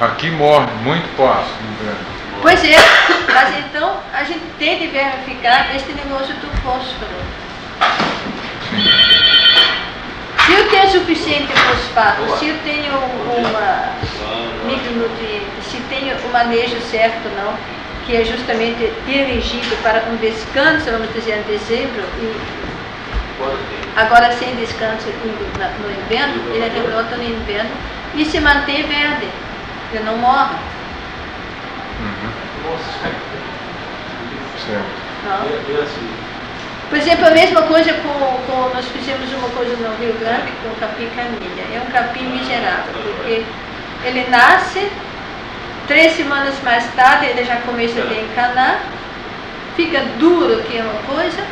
Aqui morre muito pasto no inverno. Pois é, mas então a gente tem de verificar este negócio do fósforo. Se eu tenho suficiente fosfato, se eu tenho uma micronutriente, se tenho o manejo certo, não, que é justamente dirigido para um descanso, vamos dizer, em dezembro, e agora sem descanso no inverno, ele rebrota no inverno e se mantém verde, ele não morre. Certo. Não. Por exemplo, a mesma coisa nós fizemos uma coisa no Rio Grande com o capim canilha. É um capim miserável, porque ele nasce, 3 semanas mais tarde ele já começa a encanar, fica duro que é uma coisa,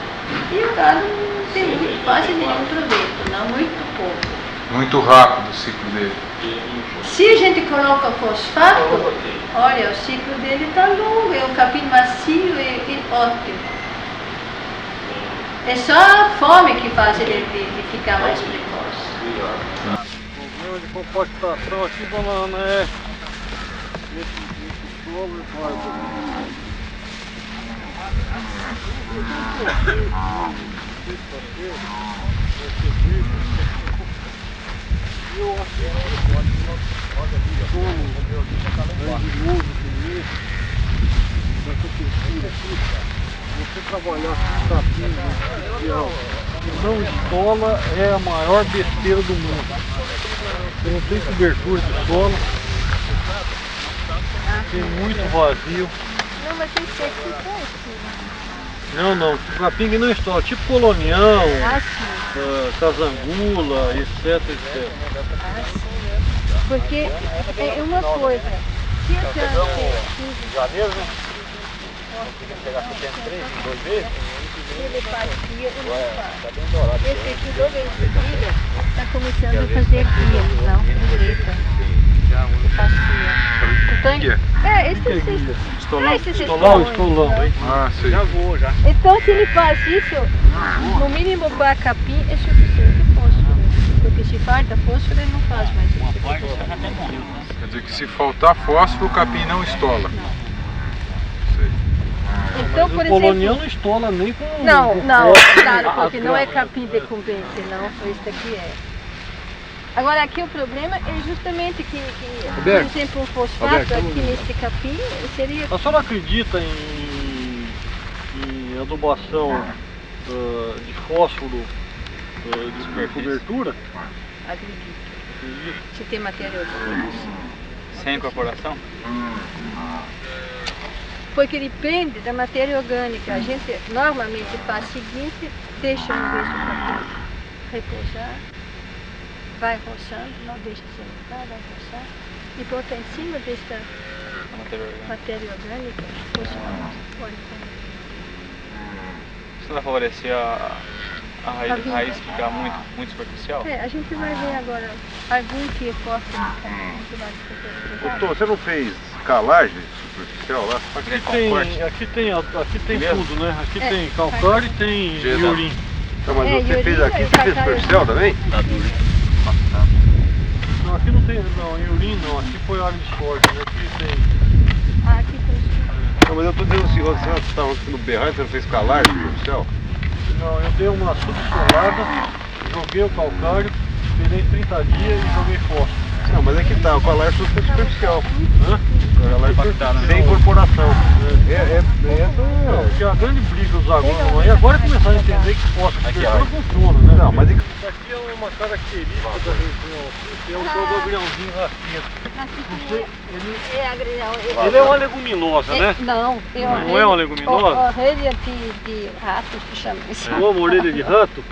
e o gado não tem quase nenhum proveito, não, muito pouco. Muito rápido o ciclo dele. Se a gente coloca fosfato, olha, o ciclo dele está longo, é um capim macio e ótimo. É só a fome que faz ele de ficar mais precoce. O problema de compactação aqui, banana, é esse solo e árvore. Eu acho que pode você trabalhar com capim industrial que não estola é a maior besteira do mundo. Você não tem cobertura de solo, tem muito vazio. Não, mas tem que ser aqui. Não, o capim que não estola, tipo colonião, casangula, etc. Ah, sim. Porque é uma coisa, se eu tenho janeiro, né? Pegar 73 em 2 meses. ele partia, ele faz. Esse aqui, logo em seguida, está começando a fazer guia, não, direita. Estolão. Ah, sei. Já vou, já. Então, se ele faz isso, no mínimo para capim é suficiente fósforo. Porque se falta fósforo, ele não faz mais isso. Quer dizer que se faltar fósforo, o capim não estola. Sei. Então, por o exemplo, colonião não estola nem com... Não, fósforo. claro, porque não é capim decumbente, não, este aqui é. Agora aqui o problema é justamente que por exemplo, um fosfato aqui nesse capim seria... A senhora acredita em adubação de fósforo de cobertura? Acredito. Se tem matéria orgânica. Sem incorporação? Porque depende da matéria orgânica. A gente normalmente faz o seguinte, deixa um vez o capim repousar, vai roçando, não deixa secar, vai roçar, e bota em cima desta matéria orgânica, pode comer. Isso vai favorecer a raiz ficar muito superficial? É, a gente vai ver agora algum que é forte no caminho. Doutor, você não fez calagem superficial lá? Aqui tem tudo, né? Aqui tem calcário e tem iorim. Não, mas você fez aqui, você fez superficial também? Tá duro. Não, aqui não tem, não, iorim não, aqui foi área de esporte, né? Aqui tem... Aqui tem. Não, mas eu tô dizendo assim, você estava no berrado, você não fez calagem superficial? Não, eu dei uma subsolada, joguei o calcário, esperei 30 dias e joguei fósforo. Não, mas é que tá, o calagem é superficial. Hã? Sem incorporação. Não, porque a grande briga dos agrônomos aí agora começaram a entender que fósforo não funciona, né? Não, mas isso aqui é uma característica da região aqui, que é o tal do agriãozinho raqueta. Ele é uma leguminosa, né? Não, Não é uma leguminosa? Orelha de rato se chama isso. É uma orelha de rato?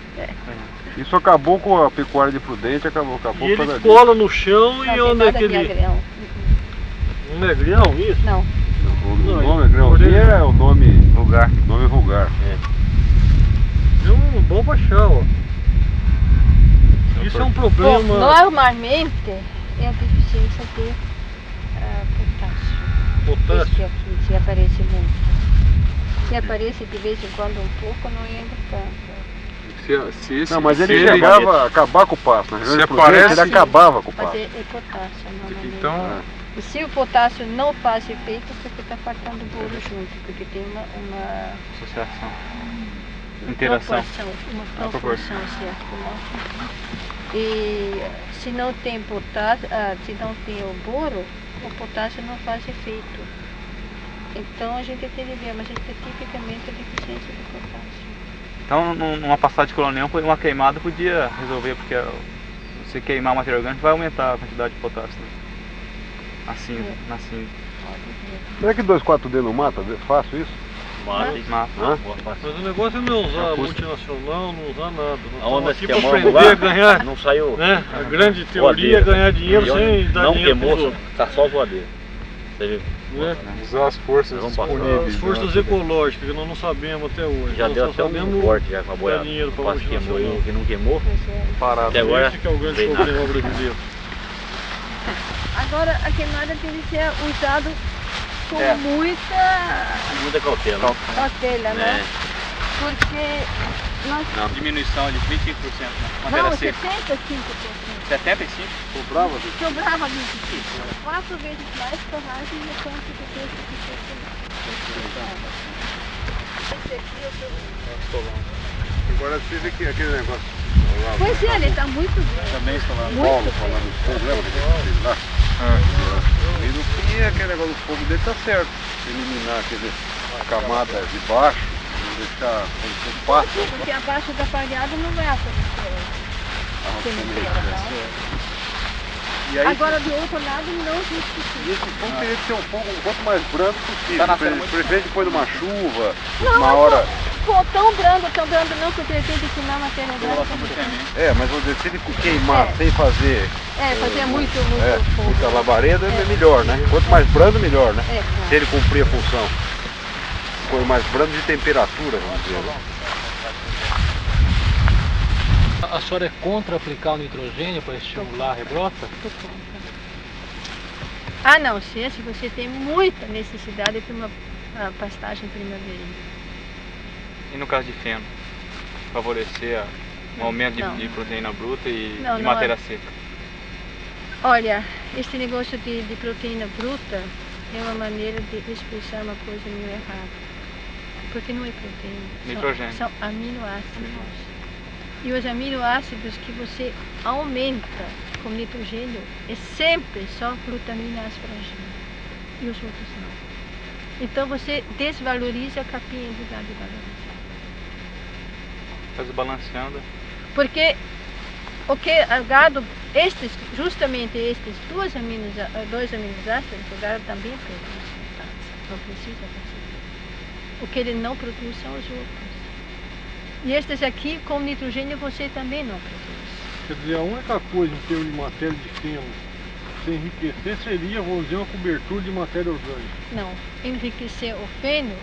isso acabou com a pecuária de Prudente, acabou E por causa ele disso. cola no chão e Não, onde é tem que nada de ele... agrião. Um negrão, isso? Não. O nome grãozinho é o nome vulgar. Nome vulgar. É um bom baixar, ó. Isso é um problema... Bom, normalmente é a deficiência de potássio. Esse aqui, se aparece muito. Se aparece de vez em quando um pouco, não entra tanto. Não, mas ele chegava a acabar com o pasto. Na região de Prudente, ele acabava com o Mas pasto. é potássio, normalmente. Então, E se o potássio não faz efeito, porque está faltando boro junto, porque tem uma Associação. Interação. uma proporção certa, né? E se não tem potássio, se não tem o boro, o potássio não faz efeito. Então a gente tem que ver, mas a gente tem tipicamente a deficiência de potássio. Então, numa passagem de colonial, uma queimada podia resolver, porque se queimar a matéria orgânica vai aumentar a quantidade de potássio. Né? Assim, assim. Será que 2,4-D não mata? É fácil isso? Mata. Hã? Mas o negócio é não usar multinacional, não usar nada. Aonde Aqui nós para queimamos aprender lá, a ganhar, não saiu. né? A grande teoria é ganhar dinheiro sem dar não dinheiro para os queimou, outros. tá só voadeira. Você vê? Né? Usar as forças Vamos passar. disponíveis. As forças né? ecológicas, que nós não sabemos até hoje. Já nós deu só até um sabemos corte já com a dar boiada. dinheiro para Quase queimou e multinacional. o que não queimou, Parado. até agora Esse que é o grande vem nada. problema brasileiro. Agora a queimada tem que ser usado com muita cautela. cautela, né? É. Porque nós... Diminuição de 25%, né? Não, Matéria seca. 75%. 75%? Sobrava? Sobrava 25. 4 vezes mais forragem do quanto do texto que você sobrava. Esse aqui eu tô... Agora você vê que aquele negócio. Pois é, ele está muito bem. Também instalado. Paulo falando do fogo, lembra que ele fez lá? E no fim aquele negócio do fogo dele tá certo. Eliminar a camada de baixo, não deixar como se fosse Porque abaixo da palhada não vai aparecer. E aí, Agora do outro lado não justifica. e esse fogo teria que ser um fogo o quanto mais brando possível. Tá nascendo muito Preferente depois de uma chuva, Não, uma mas hora. pô, tão brando não, porque ele tem que queimar a matéria orgânica. É, mas vou dizer, se ele queimar sem fazer Fazer muito fogo. muita labareda, é melhor, né? Quanto mais brando, melhor, né? É, claro. Se ele cumprir a função. Quanto mais brando de temperatura, vamos dizer. Né? A senhora é contra aplicar o nitrogênio para estimular a rebrota? Tô contra. A não ser se você tem muita necessidade de uma pastagem primaveril. E no caso de feno? Favorecer um aumento Não. de proteína bruta e Não, de não matéria é. seca. Olha, esse negócio de proteína bruta é uma maneira de expressar uma coisa meio errada. Porque não é proteína. Nitrogênio. São aminoácidos. E os aminoácidos que você aumenta com nitrogênio é sempre só glutamina asparagina. E os outros não. Então você desvaloriza a capinha em lugar de valorizar. Está desbalanceando. Porque o que o gado, justamente estes dois aminoácidos, o gado também produz. Não precisa fazer. O que ele não produz são os outros. E estes aqui, com nitrogênio, você também não produz. Quer dizer, a única coisa em termos de matéria de feno se enriquecer seria, vamos dizer, uma cobertura de matéria orgânica. Não, enriquecer o feno,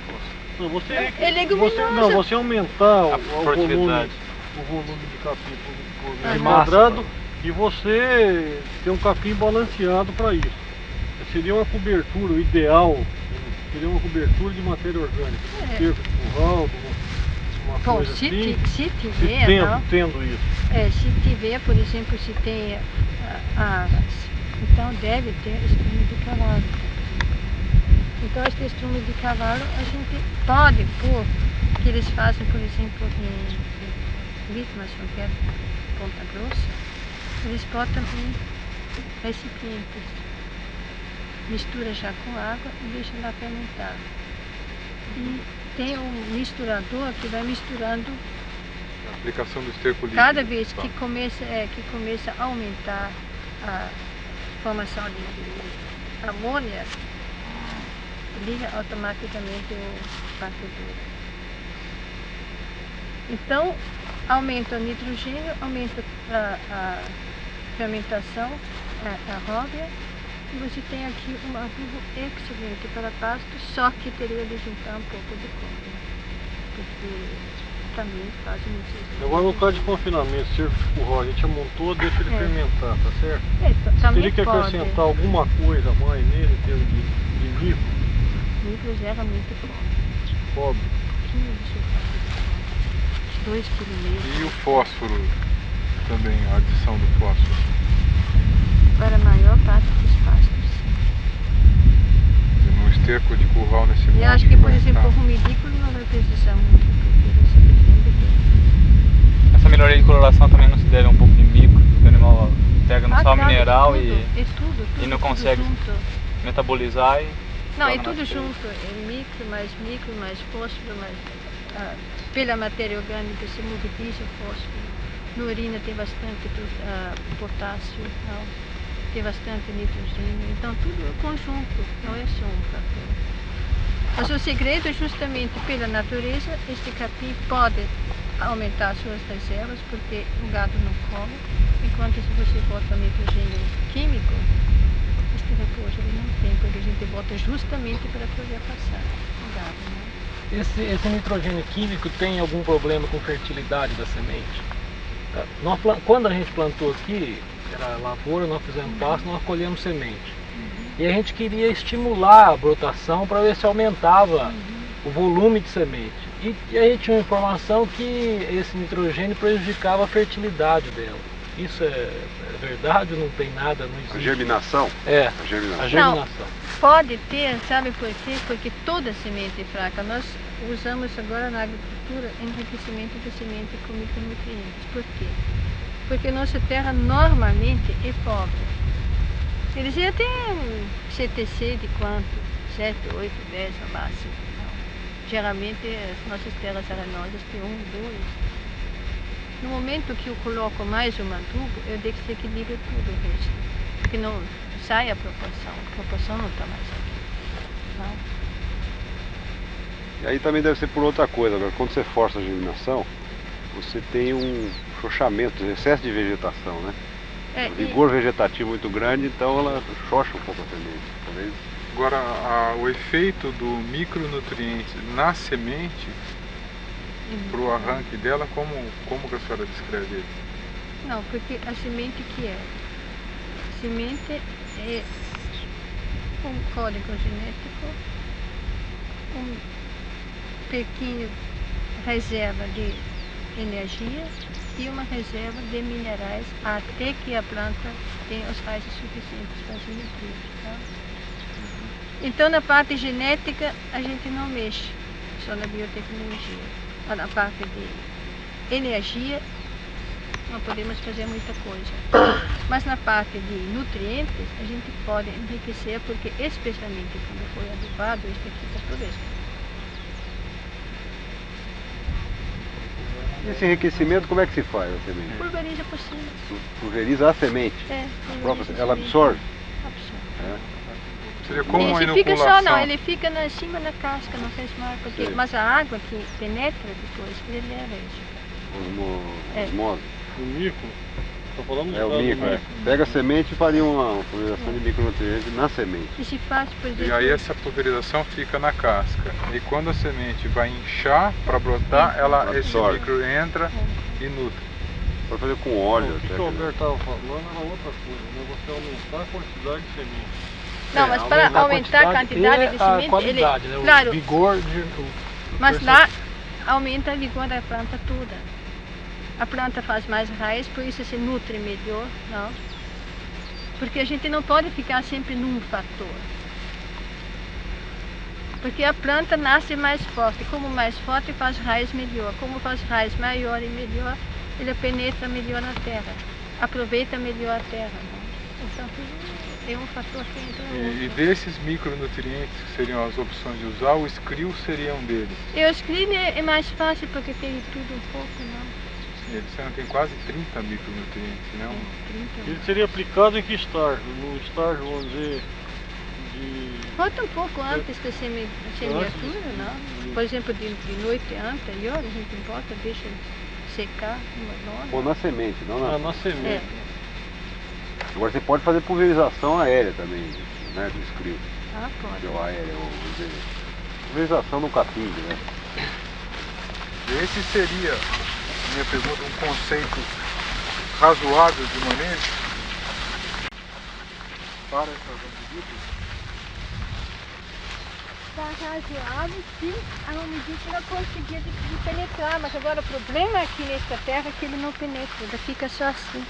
Não, você, é leguminosa. você aumentar o volume produtividade. de capim por Ah, metro quadrado e você ter um capim balanceado para isso. Seria uma cobertura, o ideal seria uma cobertura de matéria orgânica, um cerco de curral, uma Bom, coisa se assim. tiver, não? Tendo isso. Se tiver, por exemplo, se tem aras, então deve ter estrume de cavalo. Então, este estrume de cavalo a gente pode pôr, que eles fazem, por exemplo, em Litmason, que é Ponta Grossa, eles botam em recipientes, mistura já com água e deixa lá fermentar. E tem um misturador que vai misturando A aplicação do esterco líquido. cada vez que começa a aumentar a formação de amônia, liga automaticamente o batedor. Então, aumenta o nitrogênio, aumenta a fermentação aeróbia, e você tem aqui um adubo excelente para pasto, só que teria de juntar um pouco de cobre, porque também faz muito. Agora no caso de confinamento, cerco de curral, a gente amontou, deixa ele fermentar, tá certo? Também Teria que pode. acrescentar alguma coisa a mais nele, em termos de nível, Nível gera muito cobre. cobre. Pouquinho de sulfato. 2,5 kg. E o fósforo também, a adição do fósforo. Para a maior parte dos pastos, sim. esterco de curral nesse monte. Eu acho que, por vai exemplo, estar. o rumidículo não vai precisar muito, porque ele se defende bem. Essa melhoria de coloração também não se deve a um pouco de mico, que o animal pega no sal Acaba mineral tudo, e é tudo e não tudo consegue junto. metabolizar e Não, é torna tudo mais feio. junto, é micro, mais fósforo, mais pela matéria orgânica se mobiliza o fósforo. Na urina tem bastante potássio, não? Tem bastante nitrogênio, então tudo é conjunto, não é só um fator. Mas o segredo é justamente pela natureza, este capim pode aumentar suas reservas porque o gado não come, enquanto se você bota nitrogênio químico, este repouso ele não tem, porque a gente bota justamente para poder passar o gado, né? Esse nitrogênio químico tem algum problema com fertilidade da semente? Quando a gente plantou aqui, era lavoura, nós fizemos pasto, nós colhemos semente. E a gente queria estimular a brotação para ver se aumentava o volume de semente. E a gente tinha uma informação que esse nitrogênio prejudicava a fertilidade dela. Isso é verdade ou não tem nada? Não existe? A germinação? É, A germinação. a germinação. Pode ter, sabe por quê? Porque toda semente é fraca. Nós usamos agora na agricultura enriquecimento de semente com micronutrientes. Por quê? Porque nossa terra normalmente é pobre. Eles iam ter um CTC de quanto? 7, 8, 10 no máximo. Não. Geralmente as nossas terras arenosas têm 1, 2. No momento que eu coloco mais um adubo, eu desequilibro tudo o resto. Porque não sai a proporção não está mais aqui. Não. E aí também deve ser por outra coisa. Agora, quando você força a germinação, você tem um chochamento, excesso de vegetação, né? Um vigor vegetativo muito grande, então ela xoxa um pouco a semente. Talvez. Agora, o efeito do micronutriente na semente, para o arranque dela, como que a senhora descreve ele? Não, porque a semente que é? A semente é um código genético, um pequeno reserva de energia e uma reserva de minerais até que a planta tenha os raios suficientes para se nutrir. Tá? Então, na parte genética, a gente não mexe, só na biotecnologia. Na parte de energia, não podemos fazer muita coisa. Mas na parte de nutrientes, a gente pode enriquecer, porque especialmente quando foi adubado, este aqui está todo isso. E esse enriquecimento, como é que se faz a semente? Pulveriza por cima. Pulveriza a semente? É, Ela absorve? Absorve. É. Seria como uma Ele fica inoculação. só, não, ele fica em cima da casca, não fez mal, porque, Sim. mas a água que penetra depois, ele é rege. Osmose. O mico, estou falando do É o caso do mico, é. Pega a semente e faria uma pulverização de micronutrientes na semente. E se faz, por exemplo, E aí essa pulverização fica na casca. E quando a semente vai inchar para brotar, esse Absorve. micro entra e nutre. Pode fazer com óleo O que até. o Alberto estava falando era outra coisa, o negócio é aumentar a quantidade de semente. não, mas para aumentar a quantidade de e semente, a qualidade, ele, né? O claro, vigor mas lá aumenta a vigor da planta toda. A planta faz mais raiz, por isso se nutre melhor, não? Porque a gente não pode ficar sempre num fator. Porque a planta nasce mais forte, como mais forte faz raiz melhor, como faz raiz maior e melhor, ele penetra melhor na terra, aproveita melhor a terra, não? Então tudo é um fator que entra no E outro. desses micronutrientes que seriam as opções de usar, o Skrill seria um deles. E o screen é mais fácil porque tem tudo um pouco, não? Você não tem quase 30 micronutrientes, né? 30. Ele seria aplicado em que estágio? No estágio, vamos dizer, de... Bota um pouco antes da semeadura, não? Por exemplo, de noite anterior, a gente bota, deixa secar uma lona. Ou na semente, não na. na semente. É. Agora você pode fazer pulverização aérea também, né? Do Skrill. Ah, pode. Ou aérea, ou vamos dizer, pulverização no capim, né? Esse seria, minha pergunta, um conceito razoável de manejo para essas ambientes? Está razoável se a umidade ela conseguir de penetrar, mas agora o problema aqui nessa terra é que ele não penetra, ele fica só assim.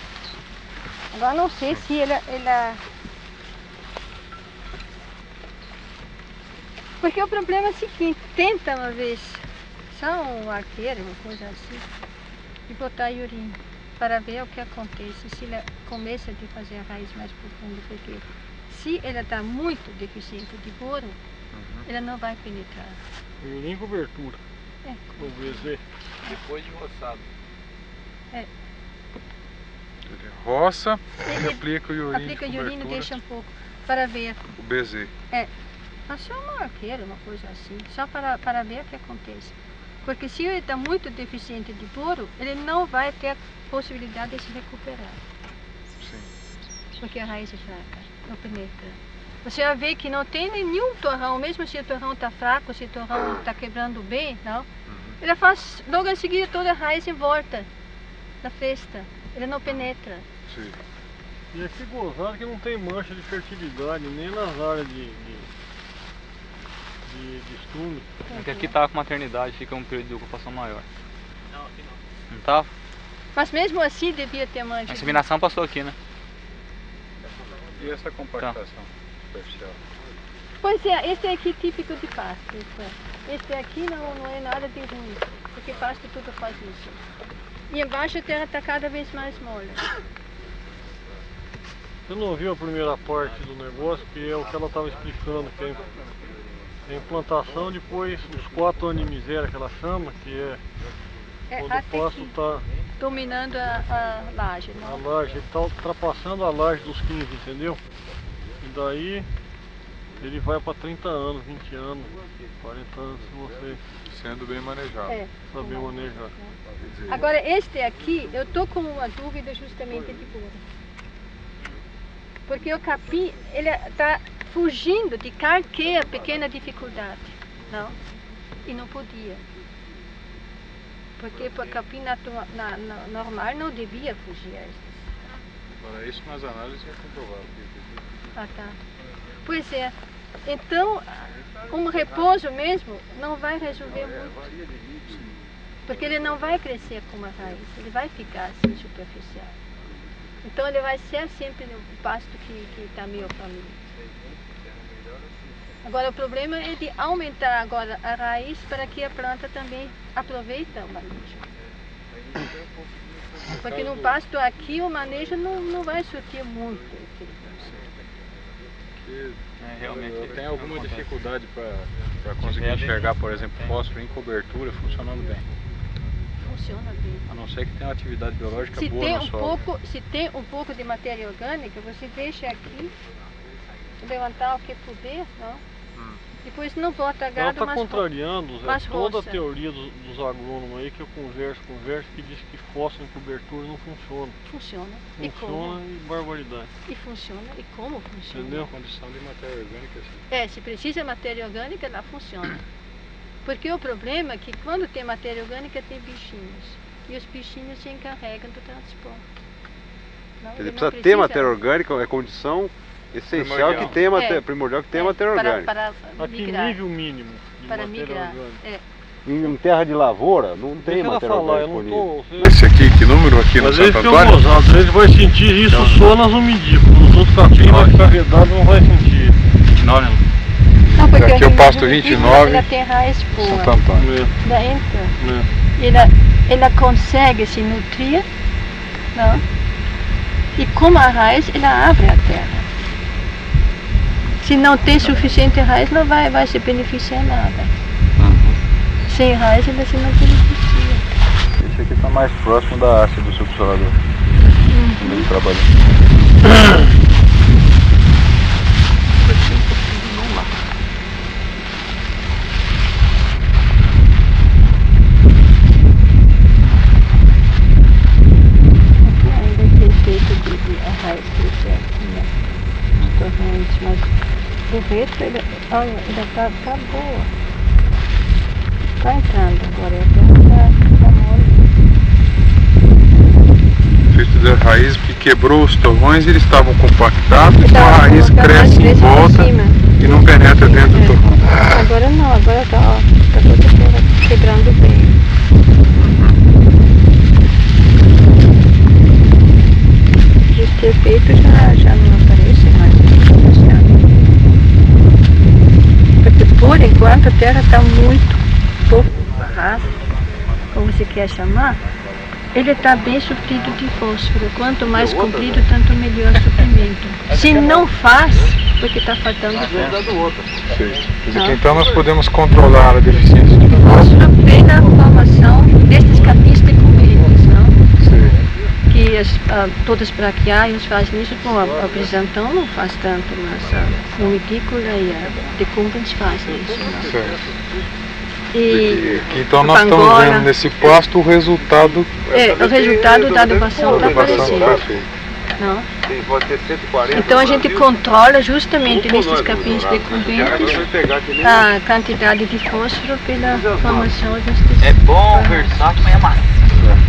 Agora não sei se ela Porque o problema é o seguinte, tenta uma vez, só um arqueiro, uma coisa assim, e botar urim para ver o que acontece, se ele começa a fazer a raiz mais profunda, porque se ele está muito deficiente de boro, ele não vai penetrar. Urim cobertura. É. No VZ. Depois de roçado. É. Ele roça e Ele aplica o urim aplica de o urino, cobertura, deixa um pouco para ver. o BZ. Mas só um arqueiro, uma coisa assim, só para ver o que acontece. Porque se ele está muito deficiente de boro, ele não vai ter a possibilidade de se recuperar. Sim. Porque a raiz é fraca, não penetra. Você vai ver que não tem nenhum torrão, mesmo se o torrão está fraco, se o torrão está quebrando bem, não. Ele faz logo em seguida toda a raiz em volta da fresta. Ele não penetra. Sim. E aqui gozado que não tem mancha de fertilidade, nem nas áreas de estume. É que aqui tava com maternidade, fica um período de ocupação maior. Não, aqui não. Não tava? Mas mesmo assim devia ter mancha. A inseminação passou aqui, né? E essa compactação superficial? Pois é, esse é aqui típico de pasto. Esse aqui não é nada de ruim, porque pasto tudo faz isso. E embaixo a terra está cada vez mais mole. Você não viu a primeira parte do negócio, que é o que ela estava explicando, que é a implantação, depois os 4 anos de miséria que ela chama, que é quando o até pasto aqui, está... dominando a laje. A Não? laje, ele está ultrapassando a laje dos 15, entendeu? E daí ele vai para 30 anos, 20 anos, 40 anos, se você Sendo bem manejado. É. saber manejar. Quer dizer, Agora este aqui, eu estou com uma dúvida justamente de boro. Porque o capim, ele está fugindo de qualquer pequena dificuldade, não? E não podia. Porque o capim normal não devia fugir a isso. Agora isso nas análises é comprovado. Ah, tá. Pois é. Então, um repouso mesmo não vai resolver muito. Porque ele não vai crescer com uma raiz, ele vai ficar assim superficial. Então ele vai ser sempre o pasto que está meio faminto. Agora o problema é de aumentar agora a raiz para que a planta também aproveite o manejo. Porque no pasto aqui o manejo não vai surtir muito efeito. Realmente. Tem alguma dificuldade para conseguir enxergar, por exemplo, fósforo em cobertura funcionando bem? Funciona bem. A não ser que tenha uma atividade biológica Se boa tem no solo. se tem um pouco de matéria orgânica, você deixa aqui, levantar o que puder, não? Depois não bota Ela gado, está mas contrariando Zé, mas toda a roça. teoria dos agrônomos aí que eu converso, que diz que fósforo em cobertura não funciona. funciona. E como? Funciona e barbaridade. E funciona. E como funciona? Entendeu? Condição de matéria orgânica, sim. É, se precisa matéria orgânica, ela funciona. Porque o problema é que quando tem matéria orgânica tem bichinhos. E os bichinhos se encarregam do transporte. Não, Quer ele dizer, não precisa ter matéria orgânica, é condição essencial Primordial. que tenha É. primordial que tenha É, matéria orgânica. para A que migrar. nível mínimo de Para matéria migrar. orgânica? É. Em terra de lavoura não tem Deixa ela matéria falar, eu orgânica não disponível. tô... Esse aqui, que número aqui no Às vezes Santo tem um Antônio? gozado, às vezes vai sentir isso só nas umidícolas. Nos outros capim vai ficar vedado, não vai sentir. 29, né? Não, porque Aqui eu a pasto região 29, ela tem raiz boa. Santo Antônio. Da ela consegue se nutrir, não? E como a raiz, ela abre a terra. Se não tem suficiente raiz, não vai se beneficiar nada. Sem raiz, ela se não beneficia. Esse aqui está mais próximo da haste do subsolador. Onde ele trabalha. Ainda tem feito de a raiz crescer aqui, né? Os torrentes, mas do resto, olha, ainda tá boa. Tá entrando agora, a terra tá mole. Feito da raiz que quebrou os torrões, eles estavam compactados, então Tá, a raiz a cresce em por volta cima. e não penetra dentro do torrão. Agora não, agora tá, ó, tá toda a terra quebrando bem. Os defeitos já não aparecem mais. Porque por enquanto enquanto a terra está muito pouco rasa, como você quer chamar, ele está bem suprido de fósforo. Quanto mais comprido, tanto melhor o suprimento. Se não faz, porque está faltando fósforo. Então nós podemos controlar a deficiência de fósforo pela formação destes capins decumbentes, não? Que todas as braquiárias fazem isso. Bom, a brisantão não faz tanto, mas a umidícola e a decumbens fazem isso, não? Então nós estamos vendo nesse pasto o resultado. O resultado da adubação está aparecendo. Não? Então a gente controla justamente nesses capins decumbentes a quantidade de fósforo pela formação destes. É bom, versátil, mas é macio.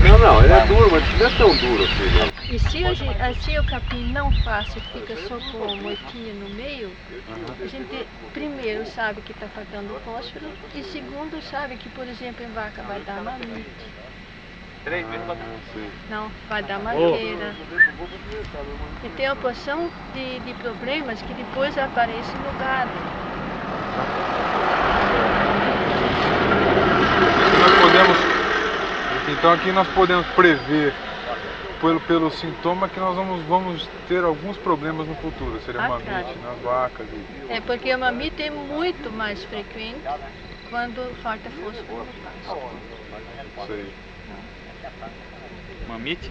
Não, ele é duro, mas não é tão duro assim. E se o capim não fácil fica só com a moitinha no meio, a gente primeiro sabe que está faltando fósforo e segundo sabe que, por exemplo, em vaca vai dar mamite. Não, vai dar maqueira. E tem uma porção de problemas que depois aparecem no gado. Então aqui nós podemos prever pelo sintoma que nós vamos ter alguns problemas no futuro. Seria mamite nas vacas. Porque a mamite é muito mais frequente quando falta fósforo no pasto. Sei. Mamite?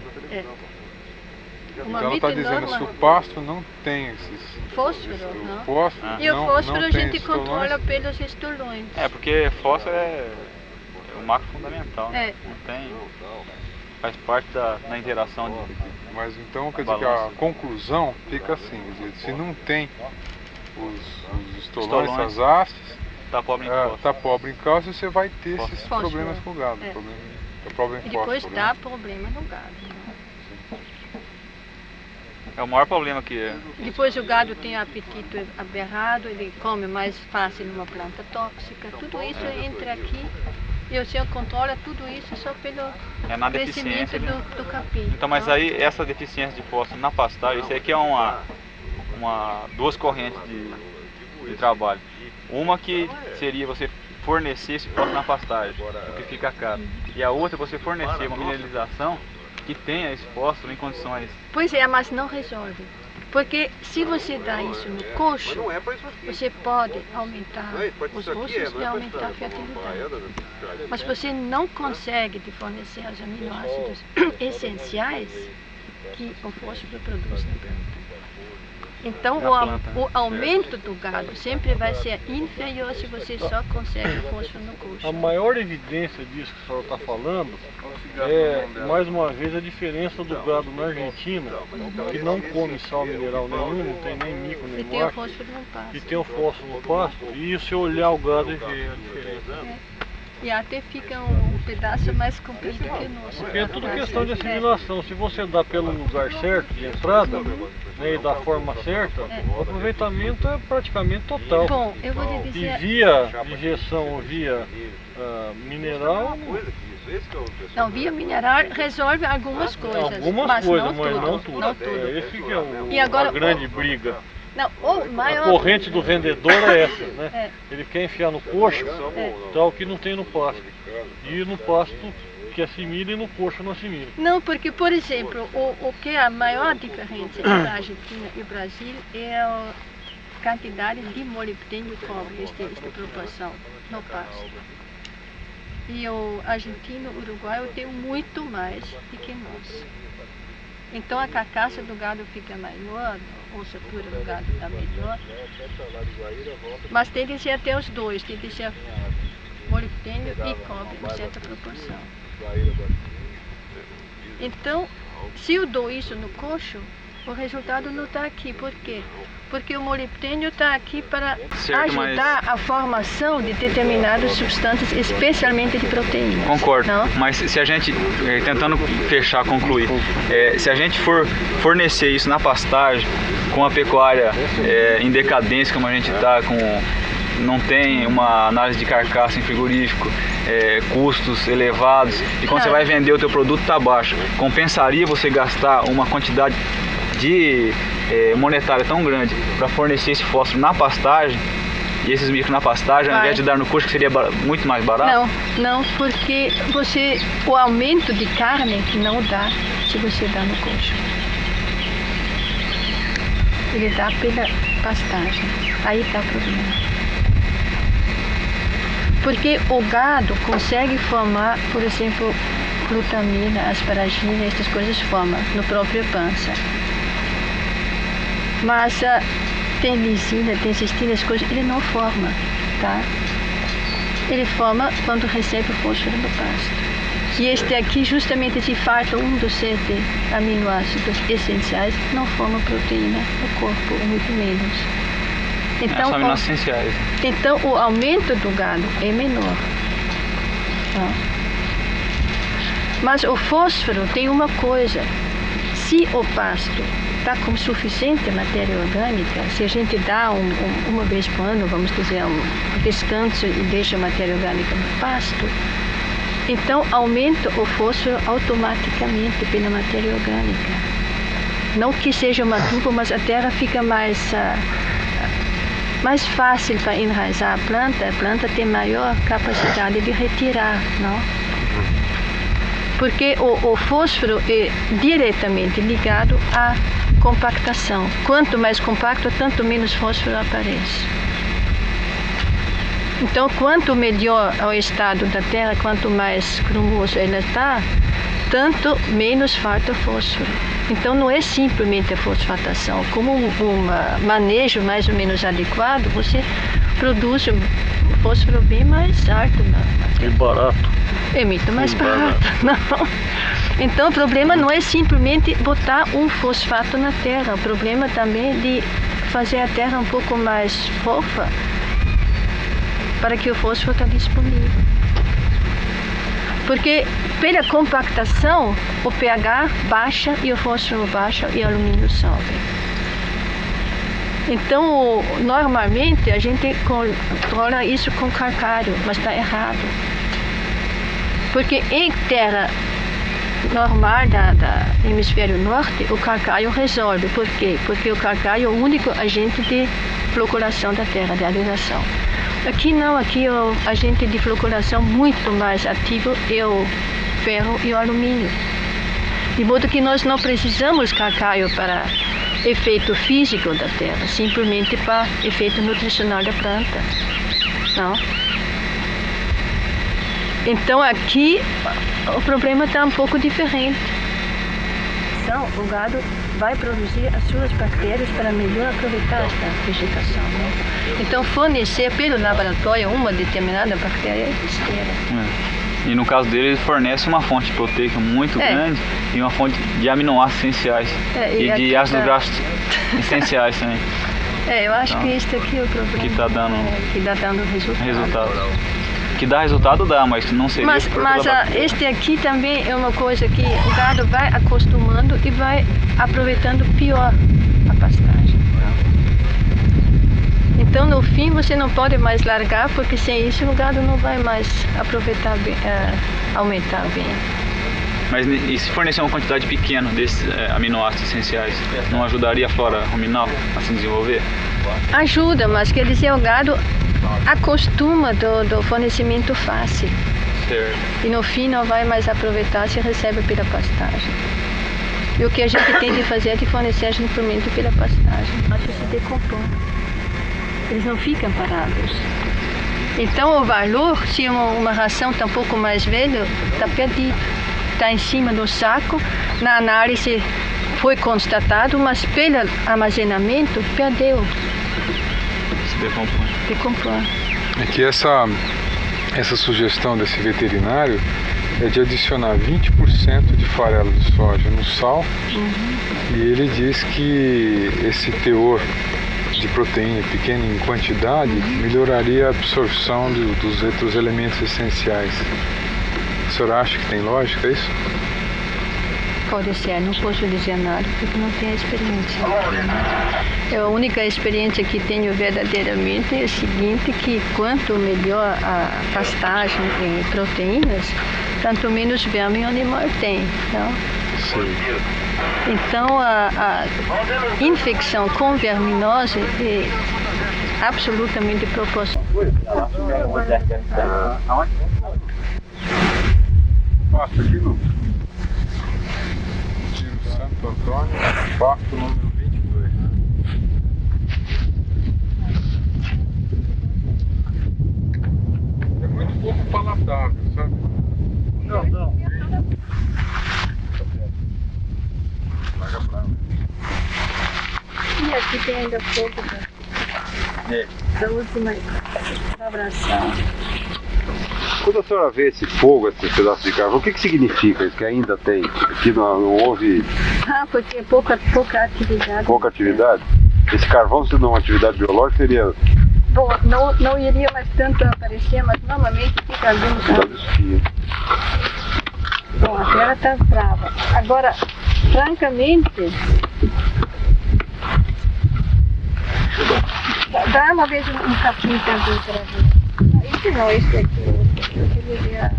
Então ela está dizendo que se o pasto não tem esses fósforo, não. E o fósforo a gente controla pelos estolões. Porque fósforo é o macro fundamental, né? Não tem, faz parte da interação. Mas então quer dizer que a conclusão fica assim, quer dizer, se não tem os estolões, as hastes, está pobre em cálcio. Tá pobre em cálcio, você vai ter esses problemas com o gado. E depois dá problema no gado. É o maior problema que é. Depois o gado tem apetite aberrado, ele come mais fácil numa planta tóxica. Tudo isso entra aqui e o senhor controla tudo isso só pelo crescimento do capim. Então, mas aí essa deficiência de fósforo na pastagem, isso aqui é duas correntes de trabalho. Uma que seria você fornecer esse fósforo na pastagem, o que fica caro. E a outra é você fornecer uma mineralização que tenha esse fósforo em condições. Pois é, mas não resolve. Porque se você dá isso no coxo, você pode aumentar os ossos e aumentar a fertilidade. Mas você não consegue te fornecer os aminoácidos essenciais que o fósforo produz na planta. Então o aumento do gado sempre vai ser inferior se você só consegue o fósforo no coxo. A maior evidência disso que o senhor está falando é, mais uma vez, a diferença do gado na Argentina, que não come sal mineral nenhum, não tem nem micro nem macro, e tem o fósforo no pasto. E se olhar o gado e ver a diferença. E até fica um pedaço mais comprido que o nosso. Porque é tudo questão de assimilação. Se você dá pelo lugar certo de entrada, né, e da forma certa, o aproveitamento é praticamente total. Bom, eu vou lhe dizer... E via injeção ou via mineral... Não, via mineral resolve algumas coisas. Mas não tudo. Esse que é a grande briga. Não, a corrente do vendedor é essa, né? Ele quer enfiar no coxo tal que não tem no pasto. E no pasto que assimila e no coxo não assimila. Não, porque, por exemplo, o que é a maior diferença entre a Argentina e o Brasil é a quantidade de molibdênio e cobre, esta proporção no pasto. E o argentino e o uruguaio tem muito mais do que nós. Então a carcaça do gado fica maior, a ossatura do gado está melhor. Mas tem de ser até os dois, tem de ser molibdênio e cobre em certa proporção. Então, se eu dou isso no coxo, o resultado não está aqui. Por quê? Porque o molibdênio está aqui para ajudar a formação de determinadas substâncias, especialmente de proteínas. Concordo, mas se a gente, tentando fechar, concluir, se a gente for fornecer isso na pastagem, com a pecuária em decadência, como a gente está, não tem uma análise de carcaça em frigorífico, custos elevados, e quando você vai vender o teu produto está baixo, compensaria você gastar uma quantidade de monetária tão grande para fornecer esse fósforo na pastagem, E esses micros na pastagem, ao invés de dar no coxo, que seria muito mais barato? Não, porque o aumento de carne não dá se você dá no coxo. Ele dá pela pastagem. Aí está o problema. Porque o gado consegue formar, por exemplo, glutamina, asparagina, essas coisas formam no próprio pança. Mas tem lisina, tem cistina, as coisas, ele não forma, tá? Ele forma quando recebe o fósforo do pasto. E este aqui, justamente se falta um dos 7 aminoácidos essenciais, não forma proteína no corpo, muito menos. Então, são aminoácidos essenciais. Então o aumento do gado é menor. Tá? Mas o fósforo tem uma coisa, se o pasto está com suficiente matéria orgânica, se a gente dá uma vez por ano, vamos dizer, um descanso e deixa a matéria orgânica no pasto, então aumenta o fósforo automaticamente pela matéria orgânica. Não que seja uma adubo, mas a terra fica mais fácil para enraizar a planta tem maior capacidade de retirar, não? Porque o fósforo é diretamente ligado à compactação. Quanto mais compacto, tanto menos fósforo aparece. Então, quanto melhor o estado da terra, quanto mais grumoso ela está, tanto menos falta fósforo. Então, não é simplesmente a fosfatação. Como um manejo mais ou menos adequado, você produz um fósforo bem mais alto. E barato. É muito mais barato. Não. Então, o problema não é simplesmente botar um fosfato na terra. O problema também é de fazer a terra um pouco mais fofa para que o fósforo esteja disponível. Porque pela compactação, o pH baixa e o fósforo baixa e o alumínio sobe. Então, normalmente, a gente controla isso com calcário, mas está errado. Porque em terra normal do hemisfério norte, o calcário resolve. Por quê? Porque o calcário é o único agente de floculação da terra, de adubação. Aqui não, aqui o agente de floculação muito mais ativo é o ferro e o alumínio. De modo que nós não precisamos calcário para efeito físico da terra, simplesmente para efeito nutricional da planta. Não? Então aqui o problema está um pouco diferente. Então o gado vai produzir as suas bactérias para melhor aproveitar esta vegetação. Né? Então fornecer pelo laboratório uma determinada bactéria é besteira. E no caso dele, ele fornece uma fonte proteica muito grande e uma fonte de aminoácidos essenciais e de ácidos graxos essenciais também. Eu acho que este aqui é o problema. Que está dando resultado. Que dá resultado, dá, mas não seria... Mas este aqui também é uma coisa que o gado vai acostumando e vai aproveitando pior a pastagem. Então, no fim, você não pode mais largar, porque sem isso o gado não vai mais aproveitar bem, aumentar bem. Mas e se fornecer uma quantidade pequena desses aminoácidos essenciais, não ajudaria a flora ruminal a se desenvolver? Ajuda, mas quer dizer, o gado acostuma do fornecimento fácil. Certo. E no fim não vai mais aproveitar se recebe pela pastagem. E o que a gente tem de fazer é de fornecer simplesmente pela pastagem. Mas se decompõe. Eles não ficam parados. Então o valor, se uma ração está um pouco mais velha, está perdido. Está em cima do saco, na análise foi constatado, mas pelo armazenamento perdeu. Se decompõe. É que essa sugestão desse veterinário é de adicionar 20% de farelo de soja no sal, e ele diz que esse teor de proteína pequena em quantidade melhoraria a absorção dos outros elementos essenciais. O senhor acha que tem lógica isso? Pode ser, não posso dizer nada porque não tenho experiência. A única experiência que tenho verdadeiramente é a seguinte, que quanto melhor a pastagem em proteínas, tanto menos verme o animal tem. Não? Sim. Então a infecção com verminose absolutamente proporcional. Passa aqui no Tio Santo Antônio, pasto número 22. É muito pouco palatável, sabe? Não. Larga pra lá. E aqui tem ainda pouco da última abração. Quando a senhora vê esse fogo, esse pedaço de carvão, o que significa isso que ainda tem? Que não houve Porque é pouca atividade. pouca atividade? Esse carvão, se não uma atividade biológica, seria Bom, não iria mais tanto aparecer, mas normalmente fica ali no da campo. espinha. Bom, a terra está brava. Agora, francamente, dá uma vez um capim também para ver. Esse não, esse aqui, eu queria ver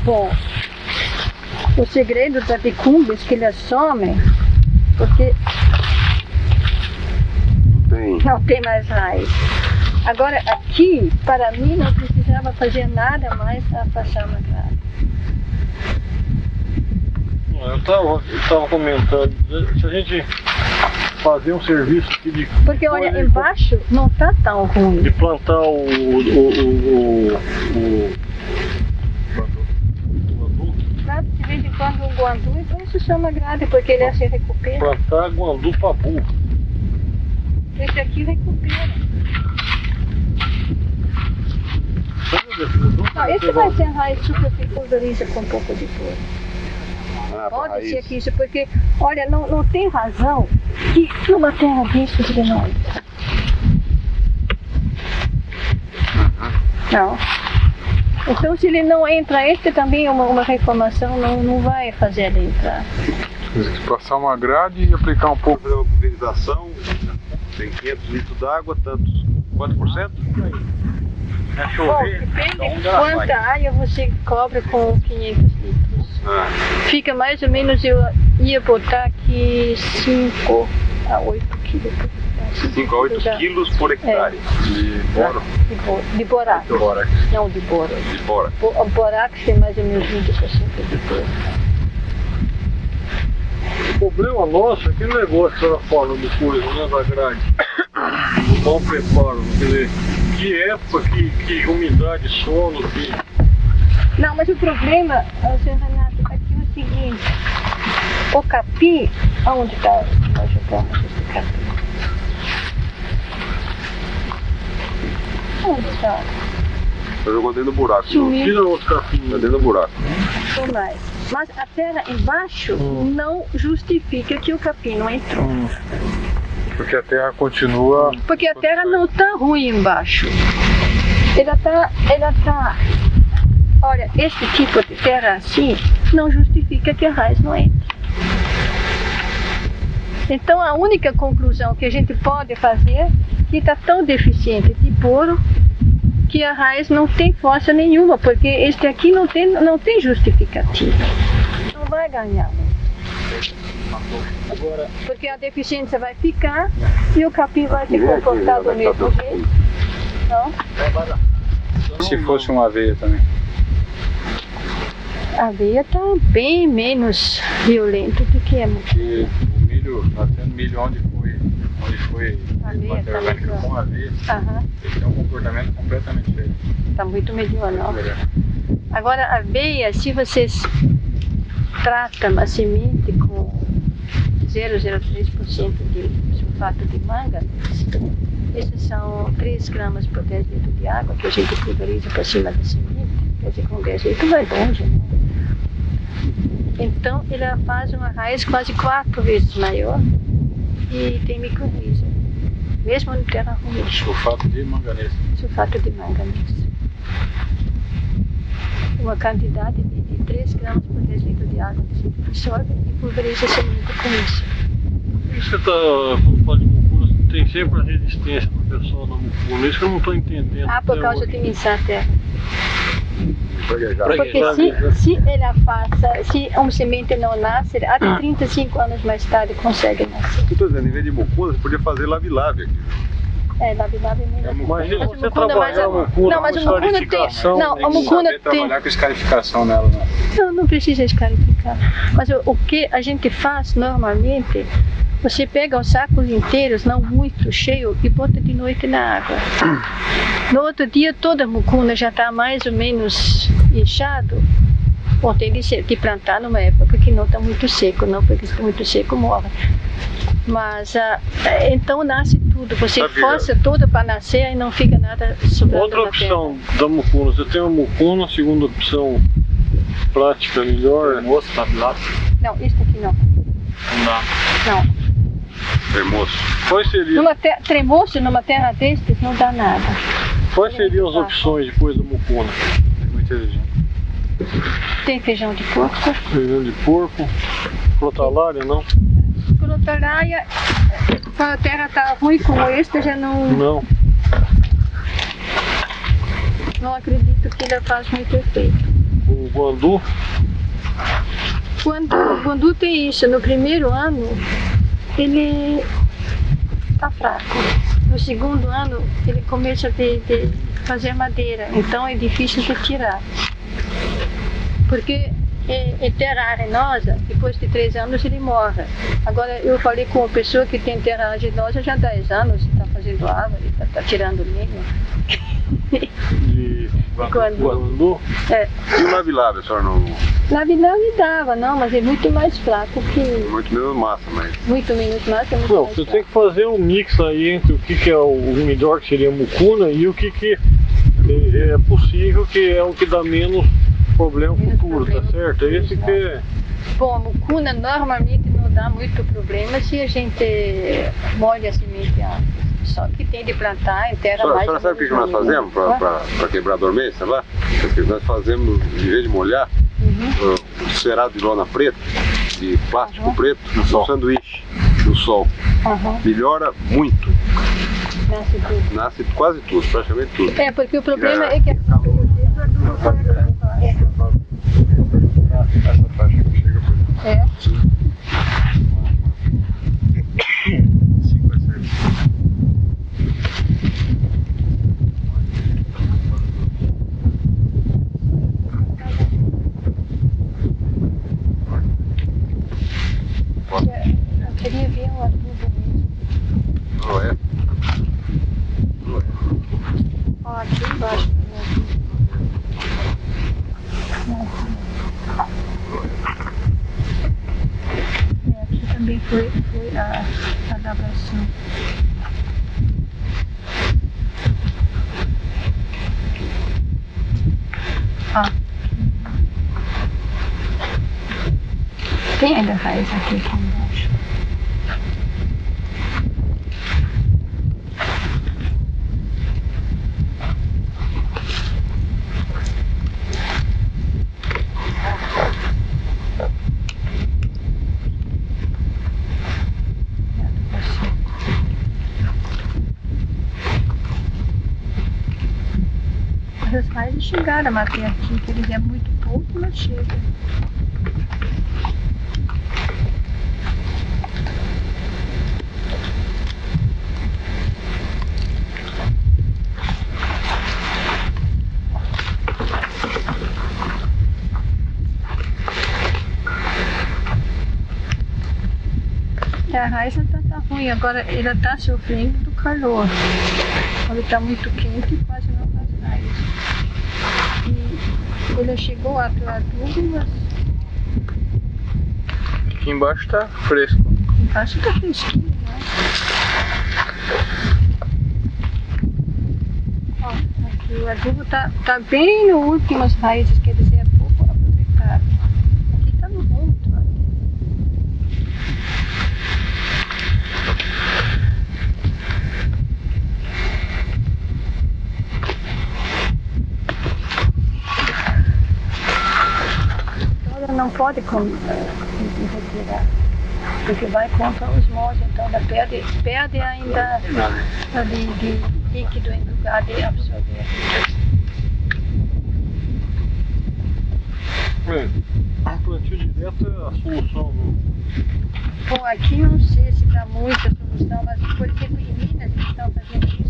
Bom, o segredo da bicumba é que ele some porque não tem mais raiz. Agora aqui, para mim, não precisava fazer nada mais a passar uma grade. Eu estava comentando, se a gente fazer um serviço aqui de... Porque olha, embaixo não está tão ruim. De plantar o Sabe, de vez em quando um guandu, então isso chama grade, porque ele se recupera. plantar guandu para burro. Esse aqui recupera. Não, esse vai ser raiz super que pulveriza com um pouco de flor. Pode ser que isso, porque, olha, não tem razão que numa terra disso ele não entra. Não. Então, se ele não entra, este também é uma reformação, não vai fazer ele entrar. Passar uma grade e aplicar um pouco. Fazer uma pulverização, tem 500 litros d'água, tantos, quantos por cento? É Bom, chover, depende quanta área você cobre com 500 litros. Fica mais ou menos, eu ia botar aqui 5 a 8 quilos. 5 a 8 quilos por hectare. De boro. De borax. Não, de boro. De bora. O borax tem mais ou menos 20% de boro. O problema nosso é aquele negócio que ela fala depois, né, da grade. Do mau preparo, quer dizer, que época, que umidade, solo, que... Não, mas o problema, senhor Renato, aqui é o seguinte, o capim, onde está nós jogamos esse capim? Onde está? Eu jogou dentro do buraco. Sumiu. Tira os capinhos. Tá dentro do buraco. Ou mais. Mas a terra embaixo não justifica que o capim não entrou. Porque a terra continua. Porque a terra não está ruim embaixo. Ela tá. Olha, esse tipo de terra assim não justifica que a raiz não entre. Então a única conclusão que a gente pode fazer é que está tão deficiente de boro que a raiz não tem força nenhuma, porque este aqui não tem justificativa. Não vai ganhar. Porque a deficiência vai ficar e o capim vai se comportar do mesmo jeito. Não? Se fosse uma aveia também. A aveia está bem menos violenta do que é. Porque o milho, nascendo milho onde foi Aveia, matéria orgânica tá com aveia, Aham. ele tem um comportamento completamente diferente. Está muito melhor, não? Agora, a aveia, se vocês tratam a semente com 0,03% de sulfato de manganês, esses são 3 gramas por 10 litros de água que a gente pulveriza por cima da semente, quer dizer, com 10 litros vai longe, né? Então, ela faz uma raiz quase 4 vezes maior e tem microrriza, mesmo em terra ruim. Sulfato de manganês. Sulfato de manganês. Uma quantidade de 3 gramas por 10 litros de água que você absorve e pulveriza a semente com isso. Você está, quando fala de mucosa, tem sempre a resistência do pessoal na mucosa, isso que eu não estou entendendo. Por causa de mixar a terra. Porque se ele afasta, se uma semente não nasce, até 35 anos mais tarde consegue nascer. Eu estou dizendo, em vez de mucuna, você podia fazer labi-labi aqui. Labi-labi é melhor. Mas você mucuna, trabalhar a mucuna, não, mas a mucuna tem. Não, a mucuna tem. Trabalhar com escarificação nela, né? Não precisa escarificar. Mas o que a gente faz normalmente, você pega os sacos inteiros, não muito cheio, e bota de noite na água. No outro dia, toda a mucuna já está mais ou menos inchado. Bom, tem de plantar numa época que não está muito seco, não, porque se está muito seco morre. Mas então nasce tudo, você força tudo para nascer e não fica nada sobrando. Outra opção da mucuna, você tem uma mucuna, segunda opção prática melhor. Tremoço, labi-labi? Não, isso aqui não. Não dá. Não. Tremoço. Quais seriam? Tremoço numa terra destes não dá nada. Quais seriam as opções depois da mucuna? Tem feijão de porco. Feijão de porco, crotalária, não? Crotalária, quando a terra está ruim como esta, já não acredito que ainda faz muito efeito. O guandu? O guandu tem isso, no primeiro ano ele está fraco. No segundo ano ele começa a fazer madeira, então é difícil de tirar. Porque em terra arenosa, depois de 3 anos ele morre. Agora eu falei com uma pessoa que tem terra arenosa já há 10 anos, está fazendo água, está tirando lenha. De guandu? É. E o labi-labi, a senhora não... Labi-labi dava, não, mas é muito mais fraco que... Muito menos massa, mas... Muito menos massa, muito Não, mais você fraco. tem que fazer um mix aí entre o que é o melhor, que seria a mucuna, e o que é possível, que é o que dá menos problema futuro, tá certo? É esse que é... Bom, a mucuna normalmente não dá muito problema se a gente molha a semente antes. Só que tem de plantar em terra mais... A senhora sabe o que nós fazemos para quebrar a dormência lá? Porque nós fazemos, em vez de molhar, um cerado de lona preta, de plástico preto, no sanduíche, no sol. Melhora muito. Nasce tudo. Nasce quase tudo, praticamente tudo. É, porque o problema é que... Essa faixa que chega por É. 5 a 7. Eu queria ver o adubo mesmo. Não é? Ó, aqui embaixo. Aqui também foi a lavação. Tem ainda raiz aqui embaixo. As raízes chegaram a bater aqui, que eles é muito pouco, mas chega. A raiz tá ruim, agora ela tá sofrendo do calor. Quando está muito quente, quase não faz raiz. E ele chegou a adubo, mas Aqui embaixo tá fresco. embaixo tá fresquinho, né? Ó, aqui o adubo tá bem no último as raízes, quer dizer, é pouco aproveitado. Aqui tá no fundo. Não pode retirar, porque vai contra a osmose, então ela perde ainda de líquido em lugar de absorver. O plantio direto é a solução. Bom, aqui eu não sei se dá muita solução, mas por exemplo em Minas eles estão fazendo isso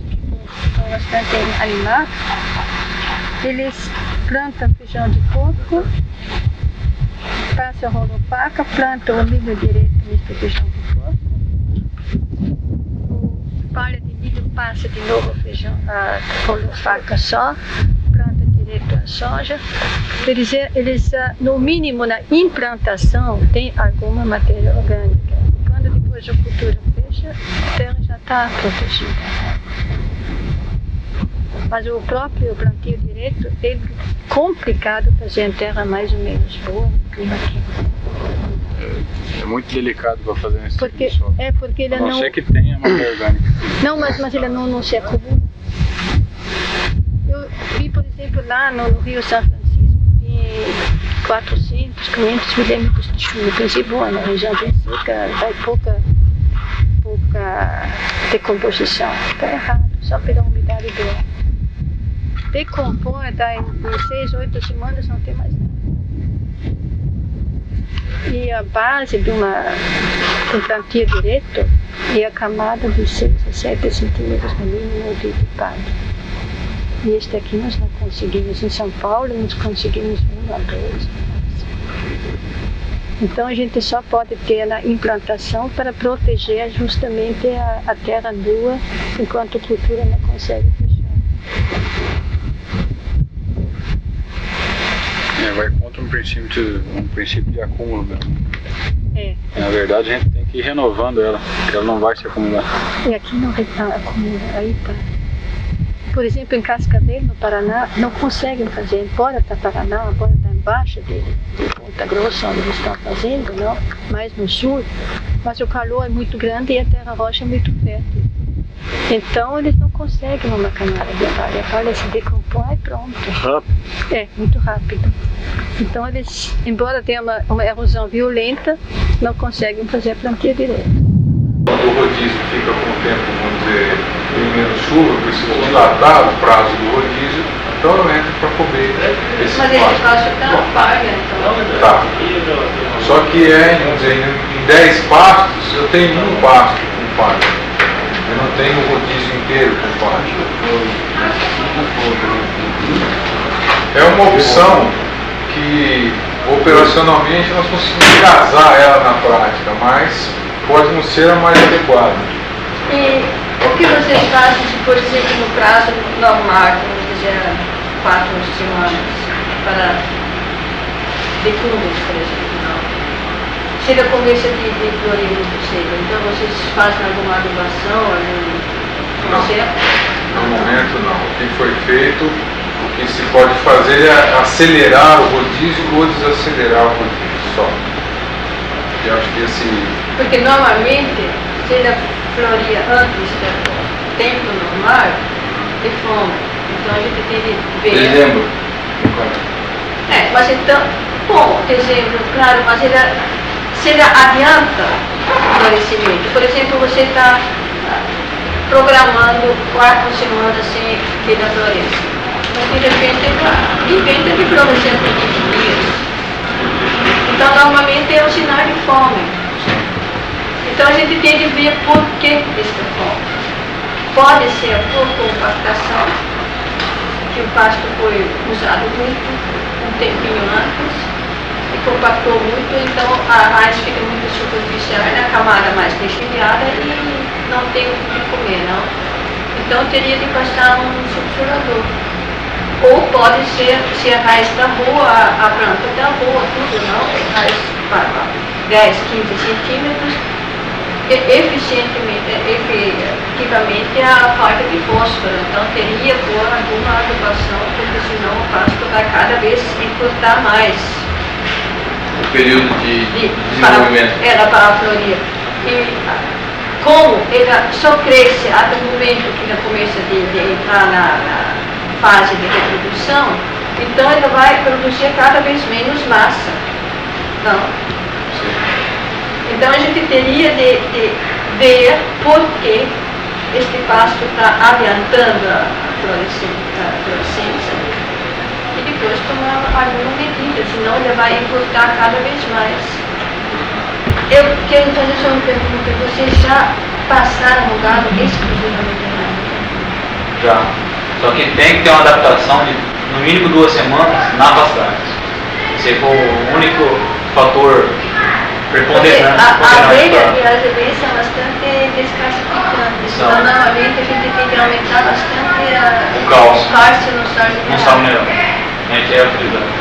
com bastante animado. Eles plantam feijão de coco, passam rolo-faca, plantam o milho direto nesse feijão de coco. O palha de milho passa de novo o feijão, a rolo-faca só, planta direto a soja. Eles, no mínimo na implantação, tem alguma matéria orgânica. Quando depois a cultura fecha, a terra já está protegida. Mas o próprio plantio direto é complicado fazer em terra mais ou menos boa no clima quente. É muito delicado para fazer nesse tipo de solo. Porque ele a não ser que tenha matéria orgânica. Não, mas ele não se acumula. Eu vi, por exemplo, lá no Rio São Francisco, tem 400, 500 milímetros de chuva. Pensei, bom, na região bem seca vai pouca decomposição. Está errado, só pela umidade do ar. Decompõe, tá em 6, 8 semanas, não tem mais nada. E a base de um plantio direto é a camada de 6 a 7 centímetros no mínimo de palha. E este aqui nós não conseguimos. Em São Paulo nós conseguimos 1 a 2. Então a gente só pode ter na implantação para proteger justamente a terra nua, enquanto a cultura não consegue fechar. Vai contra um princípio de acúmulo mesmo. Na verdade a gente tem que ir renovando ela, porque ela não vai se acumular. E aqui não acumula, aí tá. Por exemplo, em Cascavel, no Paraná, não conseguem fazer, embora está Paraná, embora está embaixo de Ponta Grossa, onde eles estão fazendo, não? Mais no sul, mas o calor é muito grande e a terra rocha é muito fértil. Então eles não conseguem uma camada de palha. A palha se decompõe e pronto. Rápido. Muito rápido. Então eles, embora tenha uma erosão violenta, não conseguem fazer plantio direto. Quando o rodízio fica com o tempo, vamos dizer, tem menos chuva, precisa dilatar o prazo do rodízio, então eu entro para cobrir esse Mas esse espaço está na palha, então. Tá. Só que vamos dizer, em 10 pastos, eu tenho um pasto com palha. Eu não tenho o rodízio inteiro com palha. É uma opção que operacionalmente nós conseguimos casar ela na prática, mas pode não ser a mais adequada. E o que vocês fazem se, por exemplo, no prazo normal, vamos dizer, 4 semanas, para decúbios, por exemplo, não? Chega a começo de florir muito cedo, então vocês fazem alguma adubação, Não. No momento não. O que foi feito, o que se pode fazer é acelerar o rodízio ou desacelerar o rodízio só. Eu acho que Porque normalmente, se ele floria antes do tempo normal, de fome. Então a gente tem de ver. Dezembro. Mas então, dezembro, claro, mas se ele adianta o florescimento. Por exemplo, você está programando 4 semanas sem que ele floresça. Mas de repente inventa de florescer por 20 dias. Então normalmente é um sinal de fome. Então a gente tem de ver por que esta fome. Pode ser por compactação, que o pasto foi usado muito um tempinho antes e compactou muito, então a raiz fica muito superficial, na camada mais desfiliada e não tem o que comer, não. Então teria de passar um subsurador. Ou pode ser, se a raiz está boa, a planta está boa, tudo não, a raiz para 10, 15 centímetros, efetivamente a falta de fósforo, então teria por alguma adubação, porque senão o pasto vai cada vez encurtar mais. O período de desenvolvimento. Para florir. E como ele só cresce até o momento que ele começa de entrar na fase de reprodução, então ele vai produzir cada vez menos massa. Não. Então a gente teria de ver por que este pasto está adiantando a florescência. E agricultores tomar alguma medida, senão ele vai encurtar cada vez mais. Eu quero fazer só uma pergunta. Vocês já passaram o gado exclusivamente na água? Já. Só que tem que ter uma adaptação de no mínimo 2 semanas na pastagem. Se for o único fator preponderante. A abelha e as abelhas são bastante descalcificantes. Então, normalmente a gente tem que aumentar bastante o cálcio no sal mineral. No sal mineral. A gente é utilizado.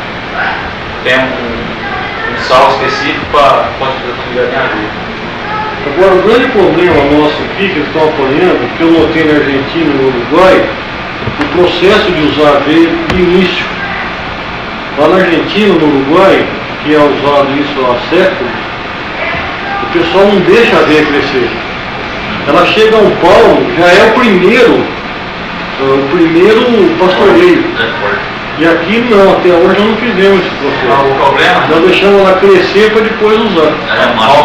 Tem um sal específico para quantidade de abelha. Agora, o grande problema nosso aqui, que eles estão apanhando, que eu notei na Argentina e no Uruguai, o processo de usar aveia de início. Lá na Argentina, no Uruguai, que é usado isso há séculos, o pessoal não deixa a aveia crescer. Ela chega a um palmo, já é o primeiro pastoreio. E aqui não, até hoje não fizemos esse processo. O problema? Nós deixamos ela crescer para depois usar.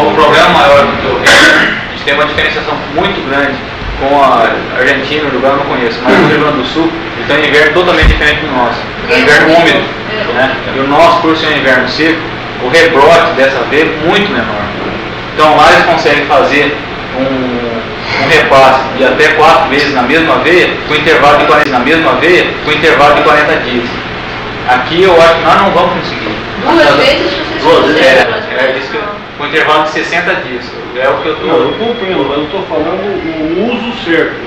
O problema maior do que eu vejo, a gente tem uma diferenciação muito grande com a Argentina, o Uruguai eu não conheço, mas no Rio Grande do Sul, ele tem um inverno totalmente diferente do nosso. É um inverno úmido, né? E o nosso, por ser um inverno seco, o rebrote dessa aveia é muito menor. Então lá eles conseguem fazer um repasse de até 4 vezes na mesma aveia, com intervalo de 40 dias. Aqui eu acho que nós não vamos conseguir. 2 vezes vocês com intervalo de 60 dias. É o que eu estou. Não, eu compreendo, mas eu estou falando o uso certo.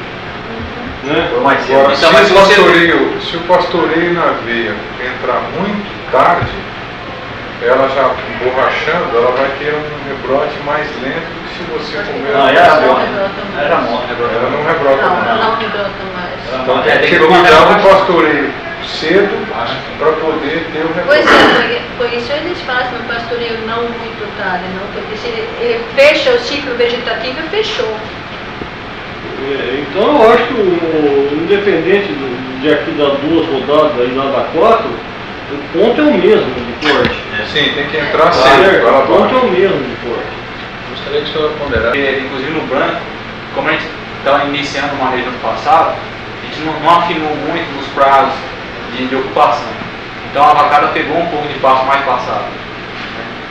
Né? Mais cedo. Agora, Então, se o pastoreio na aveia entrar muito tarde, ela já emborrachando, ela vai ter um rebrote mais lento do que se você comer. Ela morre. Ela não rebrota mais. Não rebrota mais. Então tem que cuidar do pastoreio cedo para poder ter o Pois rebrote. é, por isso eles fazem um pastoreio não muito tarde, não? Porque se ele fecha o ciclo vegetativo, fechou. Então eu acho que independente de aqui dar 2 rodadas e lá dar 4, o ponto é o mesmo de corte. Sim, tem que entrar cedo. O ponto é o mesmo de corte. Gostaria que o senhor ponderasse. Inclusive no branco, como a gente estava iniciando uma região no passado, a gente não afinou muito nos prazos de ocupação. Então a vacada pegou um pouco de pasto mais passado.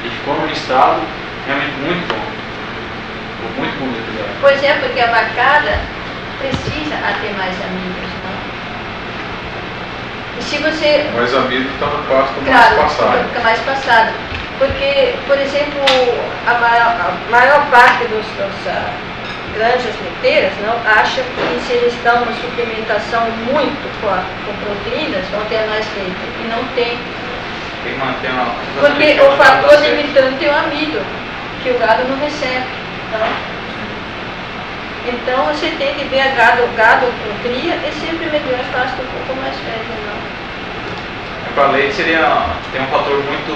E ficou num estado realmente muito bom. Ficou muito bonito. Pois é, porque a vacada precisa ter mais amigos, não? E se você... Mas amido está no pasto Claro, mais passado. fica mais passado. Porque, por exemplo, a maior parte dos granjas leiteiras não acha que se eles dão uma suplementação muito forte com proteínas, vão ter mais leite. E não tem. Tem que manter uma... Porque o fator limitante é o amido, que o gado não recebe. Não? Então você tem que ver gado com cria é sempre melhor pasto um pouco mais velho, não? Para leite tem um fator muito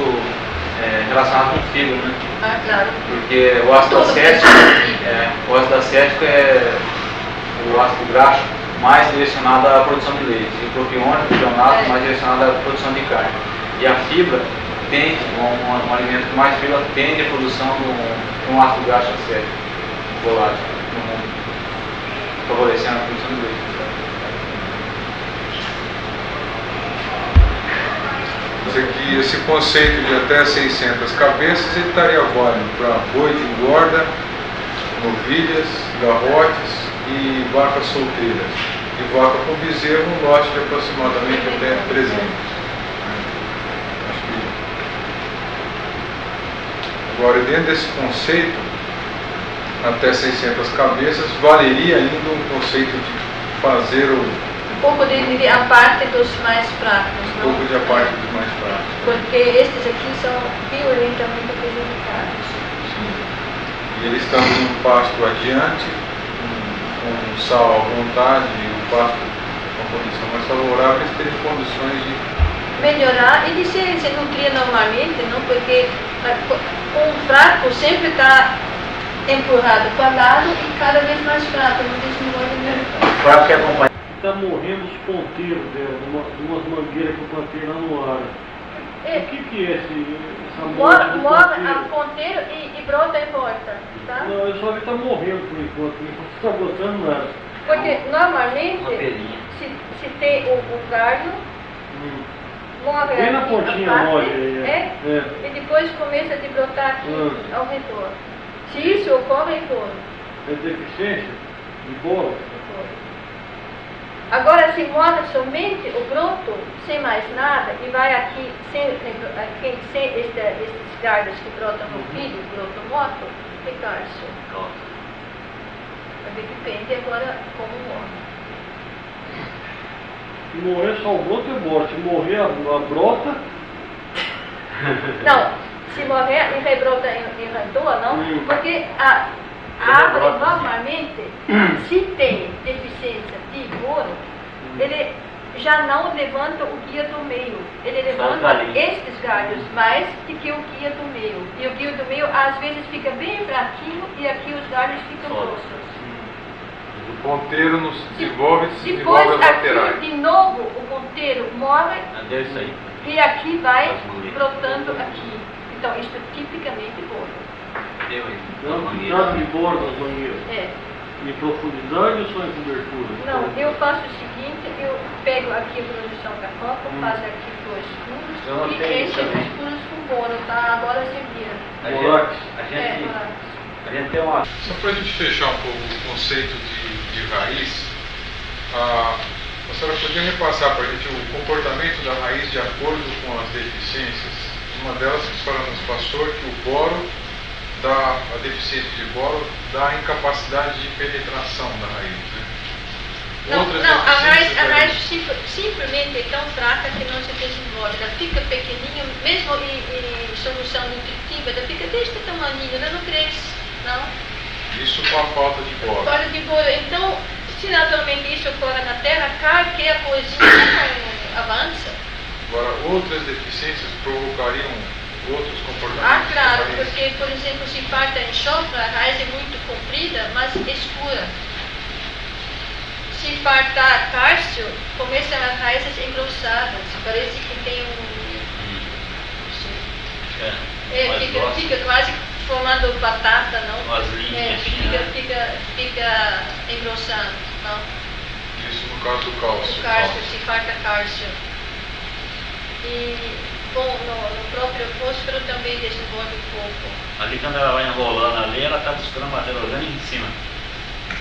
relacionado com o fígado, né? Ah, claro. Porque o ácido acético é o ácido graxo mais direcionado à produção de leite, e o propiônico, o bionato, mais direcionado à produção de carne. E a fibra tende, um alimento com mais fibra, tende a produção de um ácido graxo acético volátil no mundo, favorecendo a produção de leite. Esse conceito de até 600 cabeças ele estaria válido para boi de engorda, novilhas, garrotes e vacas solteiras. E vaca com bezerro, um lote de aproximadamente até 300. Acho que... Agora, dentro desse conceito, até 600 cabeças, valeria ainda um conceito de fazer um pouco de a parte dos mais fracos, não? Um pouco de a parte dos mais fracos. Porque estes aqui são violentamente prejudicados. Sim. E eles estão num pasto adiante, com sal à vontade, o pasto com condição mais favorável, eles terem condições de melhorar e de se nutrir normalmente, não? Porque um fraco sempre está empurrado para lado e cada vez mais fraco, não desenvolve mesmo. Fraco que acompanha. Está morrendo os ponteiros dela, de umas mangueiras que eu plantei lá no ar. O que é essa morte? Morre a ponteiro e brota e volta, tá? Não, eu só vi que está morrendo por enquanto, não está botando nada. Porque normalmente, se tem o carno, morre Bem na aqui pontinha parte, morre, e depois começa a brotar aqui ao redor. Se isso ocorre, é bolo. É deficiência de bolo? Agora, se morre somente o broto, sem mais nada, e vai aqui sem esses galhos que brotam no filho, o broto morto, é cálcio. Depende agora como morre. Se morrer só o broto é morte, se morrer a brota... Não, se morrer e rebrota em redor, não, porque a árvore normalmente, se tem deficiência de boro, ele já não levanta o guia do meio, ele levanta estes galhos mais do que o guia do meio. E o guia do meio às vezes fica bem fraquinho e aqui os galhos ficam grossos. O ponteiro nos desenvolve e se Depois desenvolve as laterais. aqui de novo o ponteiro morre e aqui vai brotando aqui. Então isso é tipicamente boro. Nada de bordo das mangueiras. É. Em profundidade ou só em cobertura? Não, eu faço o seguinte, eu pego aqui a produção da copa, faço aqui dois furos e esses furos com boro, tá? Agora você vira. Borax. A gente tem uma... Só para a gente fechar um pouco o conceito de raiz, a senhora podia repassar para a gente o comportamento da raiz de acordo com as deficiências? Uma delas que a senhora nos passou é que o boro, a deficiência de boro, dá a incapacidade de penetração da raiz, né? A raiz simplesmente é tão fraca que não se desenvolve. Ela fica pequenininha, mesmo em solução nutritiva, ela fica deste tamanho, ela não cresce, não. Isso com a falta de boro. Falta de boro. Então, se naturalmente isso ocorre na terra, qualquer coisinha avança. Agora, outras deficiências provocariam outros comportamentos? Claro, porque, por exemplo, se parte em enxofre, a raiz é muito comprida, mas escura. Se partar cálcio, começam as raízes engrossadas, parece que tem fica quase formando batata, não? Umas linhas, fica engrossando, não? Isso no caso do cálcio. O cálcio, se falta cálcio. E, bom, no próprio fósforo também desenvolve um pouco. Ali quando ela vai enrolando ali, ela está buscando a matéria orgânica em cima.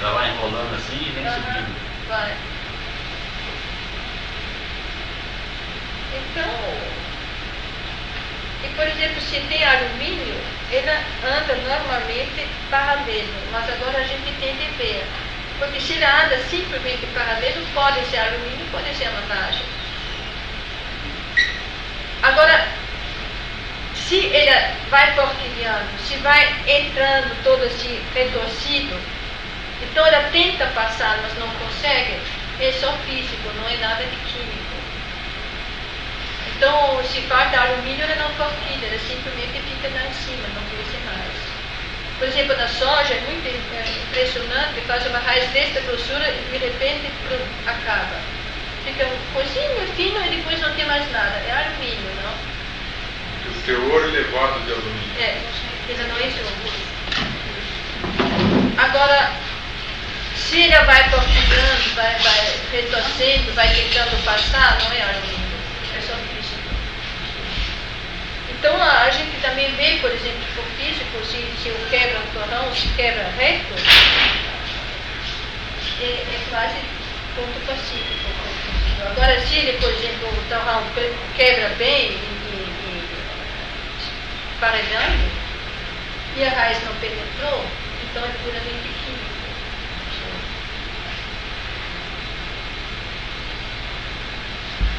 Ela vai enrolando assim e vem subindo. Vai. Então, e por exemplo, se tem alumínio, ela anda normalmente paralelo, mas agora a gente tem de ver. Porque se ela anda simplesmente paralelo, pode ser alumínio, pode ser amarragem. Agora, se ela vai porquilhando, se vai entrando todo assim retorcido, então ela tenta passar, mas não consegue, é só físico, não é nada de químico. Então, se falta alumínio, ela não forquilha, ela simplesmente fica lá em cima, não cresce mais. Por exemplo, na soja é muito impressionante, faz uma raiz desta grossura e de repente acaba. Fica um coisinho fino e depois não tem mais nada. É alumínio, não? O teor elevado de alumínio. Ele não é isso. Agora, se ela vai porquilhando, vai retorcendo, vai tentando passar, não é alumínio, é só físico. Então a gente também vê, por exemplo, por físico, se eu quebro um torrão, se quebra reto, é quase ponto pacífico. Agora, se ele, por exemplo, o torrão quebra bem e parelhando, e a raiz não penetrou, então é puramente químico.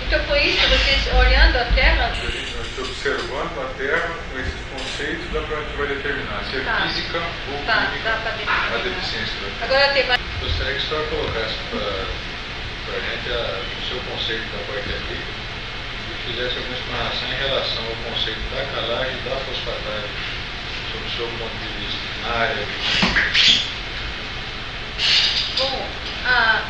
Então, por isso, vocês olhando a Terra... Observando a Terra com esses conceitos, dá para a gente vai determinar se é física ou química a deficiência da Terra. Agora tem mais... Gostaria que a senhora colocasse para a gente o seu conceito da quarta-feira e fizesse alguma explanação em relação ao conceito da calagem e da fosfatagem, sob o seu ponto de vista, na área de... Bom, a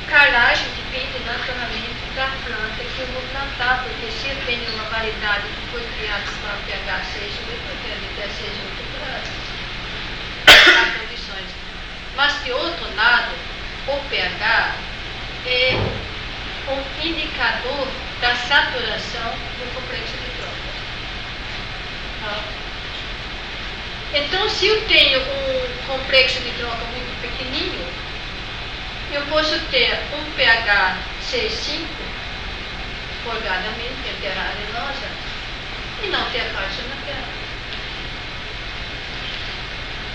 calagem depende naturalmente da planta que eu vou plantar, porque se eu tenho uma variedade que foi criada para pH 6, eu tenho até 6 para dar condições. Mas, de outro lado, o pH é um indicador da saturação do complexo de troca. Tá? Então, se eu tenho um complexo de troca muito pequenininho, eu posso ter um pH 6,5, folgadamente, em terra arenosa, e não ter cálcio na terra.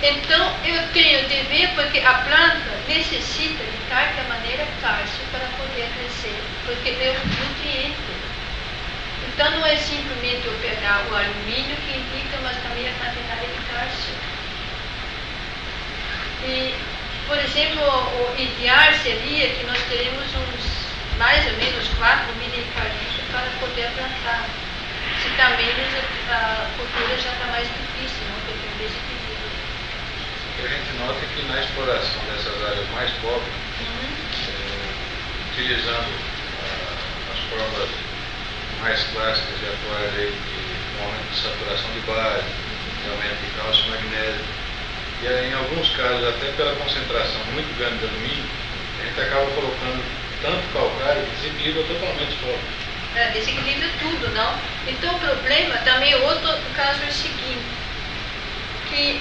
Então, eu tenho de ver, porque a planta necessita de qualquer maneira cálcio para poder crescer, porque é um nutriente. Então, não é simplesmente eu pegar o alumínio que indica, mas também a quantidade de cálcio. E, por exemplo, o ideal seria que nós teremos uns, mais ou menos 4 mini-eucaliptos para poder plantar. Se está menos, a cultura já está mais difícil, não tem um desequilíbrio. O que a gente nota é que na exploração dessas áreas mais pobres, utilizando as formas mais clássicas de atuar aí, de aumento de saturação de base, de aumento de cálcio e magnésio, e aí, em alguns casos até pela concentração muito grande de alumínio, a gente acaba colocando tanto calcário que desequilibra totalmente o solo. Desequilibra tudo, não? Então o problema também, outro caso é o seguinte, que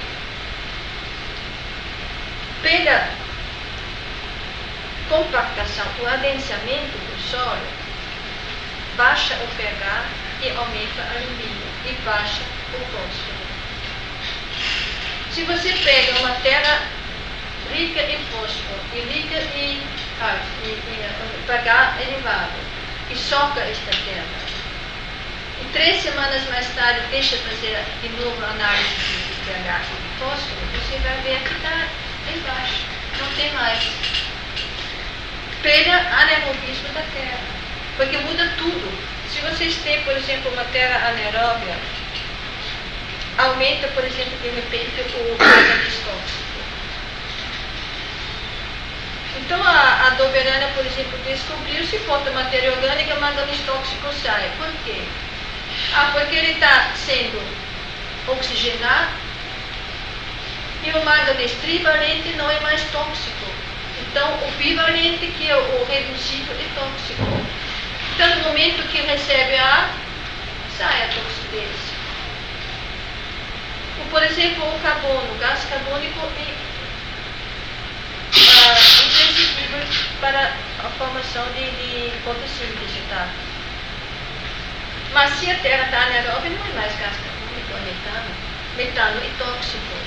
pela compactação, o adensamento do solo, baixa o pH e aumenta o alumínio e baixa o fósforo. Se você pega uma terra rica em fósforo e rica em pH elevado e soca esta terra, e 3 semanas mais tarde deixa fazer de novo a análise de pH e de fósforo, você vai ver que está embaixo, não tem mais. Pela anaerobismo da terra, porque muda tudo. Se vocês têm, por exemplo, uma terra anaeróbia, aumenta, por exemplo, de repente o manganês tóxico. Então a Doberana, por exemplo, descobriu, se falta matéria orgânica, o manganês tóxico sai. Por quê? Porque ele está sendo oxigenado e o manganês trivalente não é mais tóxico. Então o bivalente, que é o reduzido, é tóxico. Então no momento que recebe a ar, sai a toxidez. Por exemplo, o carbono, o gás carbônico imprescindível para a formação de fotossíntese, tá? Mas se a terra está anaeróbia, não é mais gás carbônico, é metano. Metano é tóxico.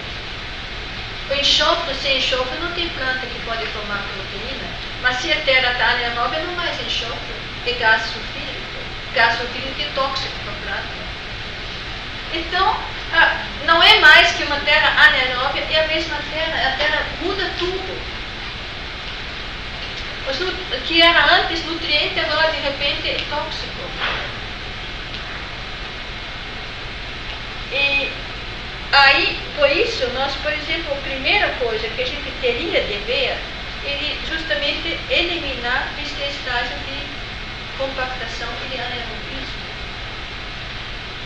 O enxofre, sem enxofre, não tem planta que pode formar proteína. Mas se a terra está anaeróbia, não é mais enxofre, é gás sulfídrico. Gás sulfídrico é tóxico para a planta. Então, não é mais que uma terra anaeróbia, é a mesma terra, a terra muda tudo. O que era antes nutriente, agora de repente é tóxico. E aí, por isso, nós, por exemplo, a primeira coisa que a gente teria de ver é justamente eliminar este estágio de compactação e de anaerobismo.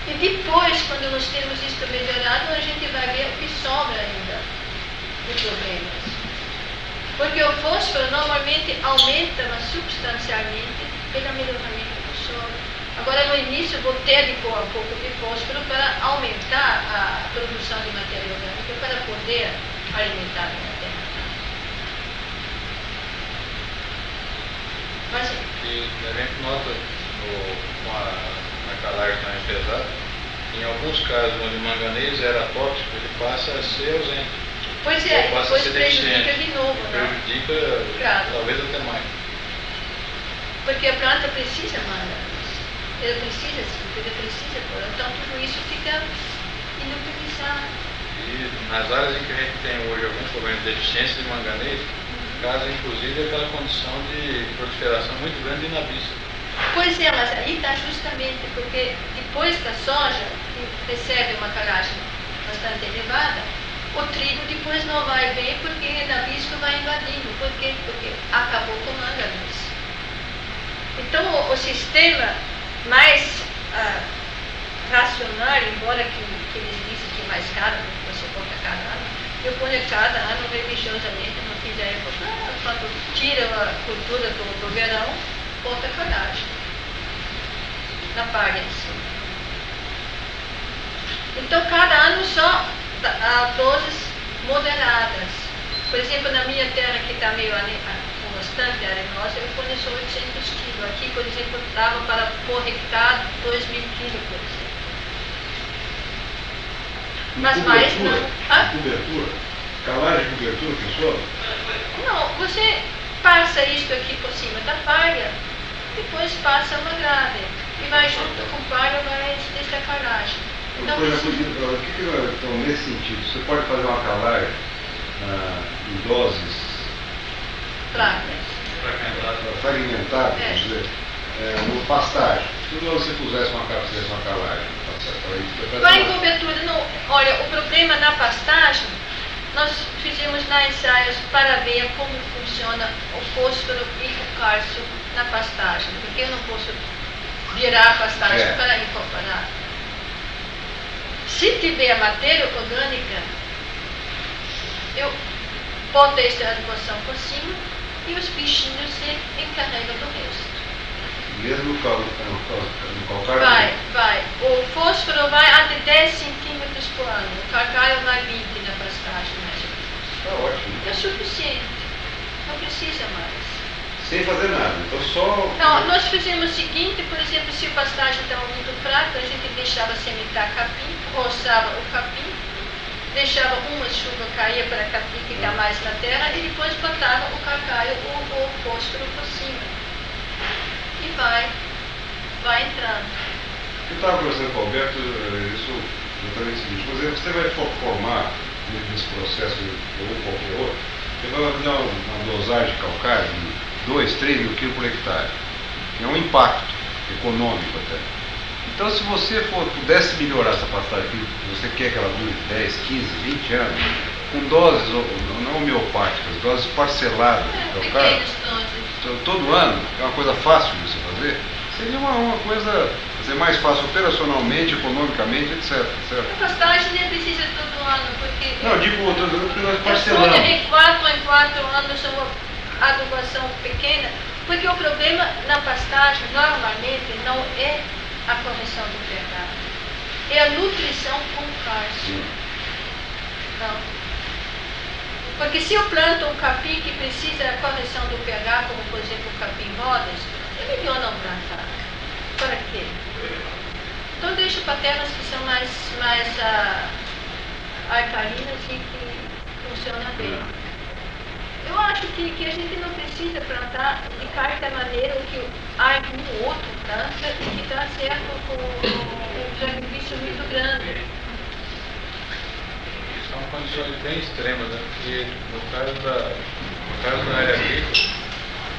E depois, quando nós temos isso melhorado, a gente vai ver o que sobra ainda de problemas. Porque o fósforo normalmente aumenta substancialmente pelo melhoramento do solo. Agora, no início, vou ter de pôr um pouco de fósforo para aumentar a produção de matéria orgânica, para poder alimentar a minha terra. Mas, e a gente nota com a calagem também pesada, em alguns casos onde o manganês era tóxico, ele passa a ser ausente. Pois é, passa depois a ser prejudica deficiente. de novo, né? Prejudica, claro. Talvez até mais. Porque a planta precisa manganês. Ela precisa sim, porque ela precisa pôr. Então tudo isso fica inutilizado. E nas áreas em que a gente tem hoje algum problema de deficiência de manganês, causa inclusive aquela condição de proliferação muito grande de nabiço. Pois é, mas aí está justamente porque depois da soja, que recebe uma calagem bastante elevada, o trigo depois não vai bem porque o nabisco vai invadindo. Por quê? Porque acabou com o manganês. Então o sistema mais racional, embora que eles dizem que é mais caro, você bota cada ano, eu ponho cada ano religiosamente, no fim da época, quando tira a cultura do verão, bota calagem. na palha em cima. Então, cada ano só doses moderadas. Por exemplo, na minha terra, que está meio com bastante arenosa, eu forneço 800 quilos. Aqui, por exemplo, dava para por hectare 2.000 quilos, por exemplo. Mas mais não. Cobertura? Calagem de cobertura que sobe? Não, você passa isto aqui por cima da palha, depois passa uma grade e vai junto com palha, vai desde a calagem. Então, por exemplo, então, nesse sentido, você pode fazer uma calagem em doses fragmentadas, quer dizer, no pastagem. Se você fizesse uma calagem, vai em cobertura. Não, olha, o problema na pastagem, nós fizemos na ensaios para ver como funciona o fósforo e o cálcio na pastagem, porque eu não posso virar a pastagem para incorporar. Se tiver matéria orgânica, eu boto esta adubação por cima e os bichinhos se encarregam do resto. Mesmo no calcário? Vai. O fósforo vai até 10 centímetros por ano. O calcário vai 20 na pastagem, mais ou menos. Está ótimo. É suficiente. Não precisa mais. Sem fazer nada, então só... Não, nós fizemos o seguinte, por exemplo, se a pastagem estava muito fraca, a gente deixava sementar capim, roçava o capim, deixava uma chuva cair para capim ficar mais na terra e depois botava o calcário ou o fósforo por cima. E vai entrando. Eu estava conversando com o Alberto, isso exatamente o seguinte, você vai formar nesse processo ou qualquer outro, você vai dar uma dosagem de calcário de 2, 3 mil quilos por hectare, que é um impacto econômico até. Então, se você pudesse melhorar essa pastagem, você quer que ela dure 10, 15, 20 anos, com doses não homeopáticas, doses parceladas de calcário, todo ano, é uma coisa fácil de você fazer, seria uma coisa mais fácil operacionalmente, economicamente, etc. Certo? A pastagem nem precisa todo ano, porque... Não, digo que nós parcelamos. Em 4 anos uma adubação pequena, porque o problema na pastagem normalmente não é a correção do pH, é a nutrição com cálcio. Não. Porque se eu planto um capim que precisa da correção do pH, como por exemplo o capim rodas, é melhor não plantar. Para quê? Então deixo para terras que são mais alcalinas e que funcionam bem. Eu acho que a gente não precisa plantar de qualquer maneira o que algum outro planta e que dá certo com um sacrifício muito grande. São condições bem extremas, né? Porque no caso da área agrícola,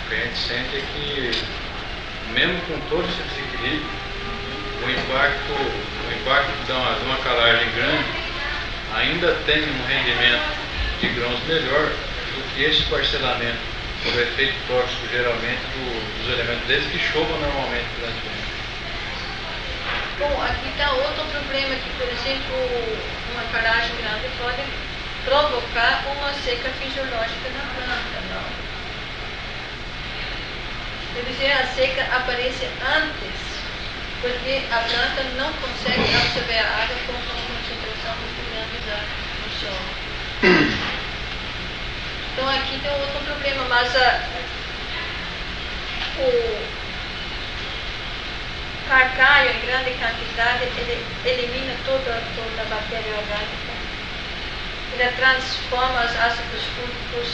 o que a gente sente é que, mesmo com todo esse desequilíbrio, o impacto de uma calagem grande ainda tem um rendimento de grãos melhor do que esse parcelamento por efeito tóxico, geralmente, dos elementos desde que chovam normalmente durante o ano. Bom, aqui está outro problema, que, por exemplo, uma calagem grande pode provocar uma seca fisiológica na planta, não? Quer dizer, a seca aparece antes, porque a planta não consegue absorver a água com uma concentração muito grande no solo. Então aqui tem outro problema, mas o calcário em grande quantidade, ele elimina toda a matéria orgânica. Ele transforma os ácidos fúricos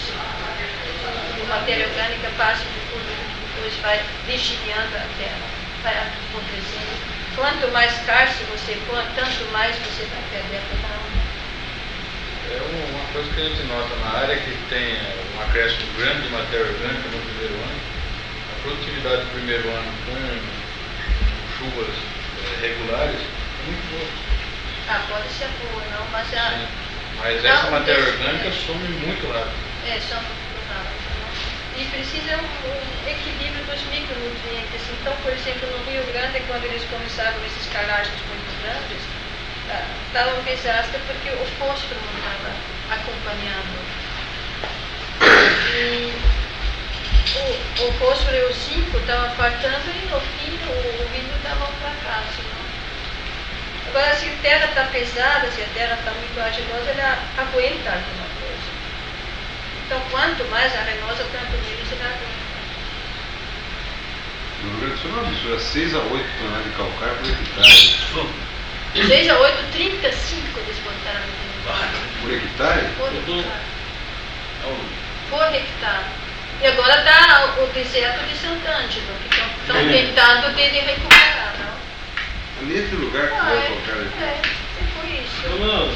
de matéria orgânica, passa de fúrico, depois vai lixiviando a terra, vai apodrecendo. Quanto mais cálcio você põe, tanto mais você vai perder toda a água. É uma coisa que a gente nota na área que tem um acréscimo grande de matéria orgânica no primeiro ano. A produtividade do primeiro ano com chuvas regulares é muito boa. Pode ser boa, não, mas Sim. Mas essa matéria orgânica some muito rápido. Some muito rápido. E precisa um equilíbrio dos micronutrientes. Então, por exemplo, no Rio Grande, quando eles começaram esses calagens muito grandes, estava um desastre porque o fósforo não estava acompanhando. E o fósforo e o zinco estavam faltando e no fim o vinho dava um fracasso. Não? Agora, se a terra está pesada, se a terra está muito arenosa, ela aguenta alguma coisa. Então, quanto mais arenosa, tanto menos ela aguenta. No Rio Grande do Sul não mistura 6 a 8 toneladas de calcário por hectare. 6 a 8, 35 eles botaram. Por hectare? Por hectare. Por hectare. E agora está o deserto de Sant'Angelo, que estão tentando de recuperar, não? Nesse lugar que foi calcário. Foi isso. Não,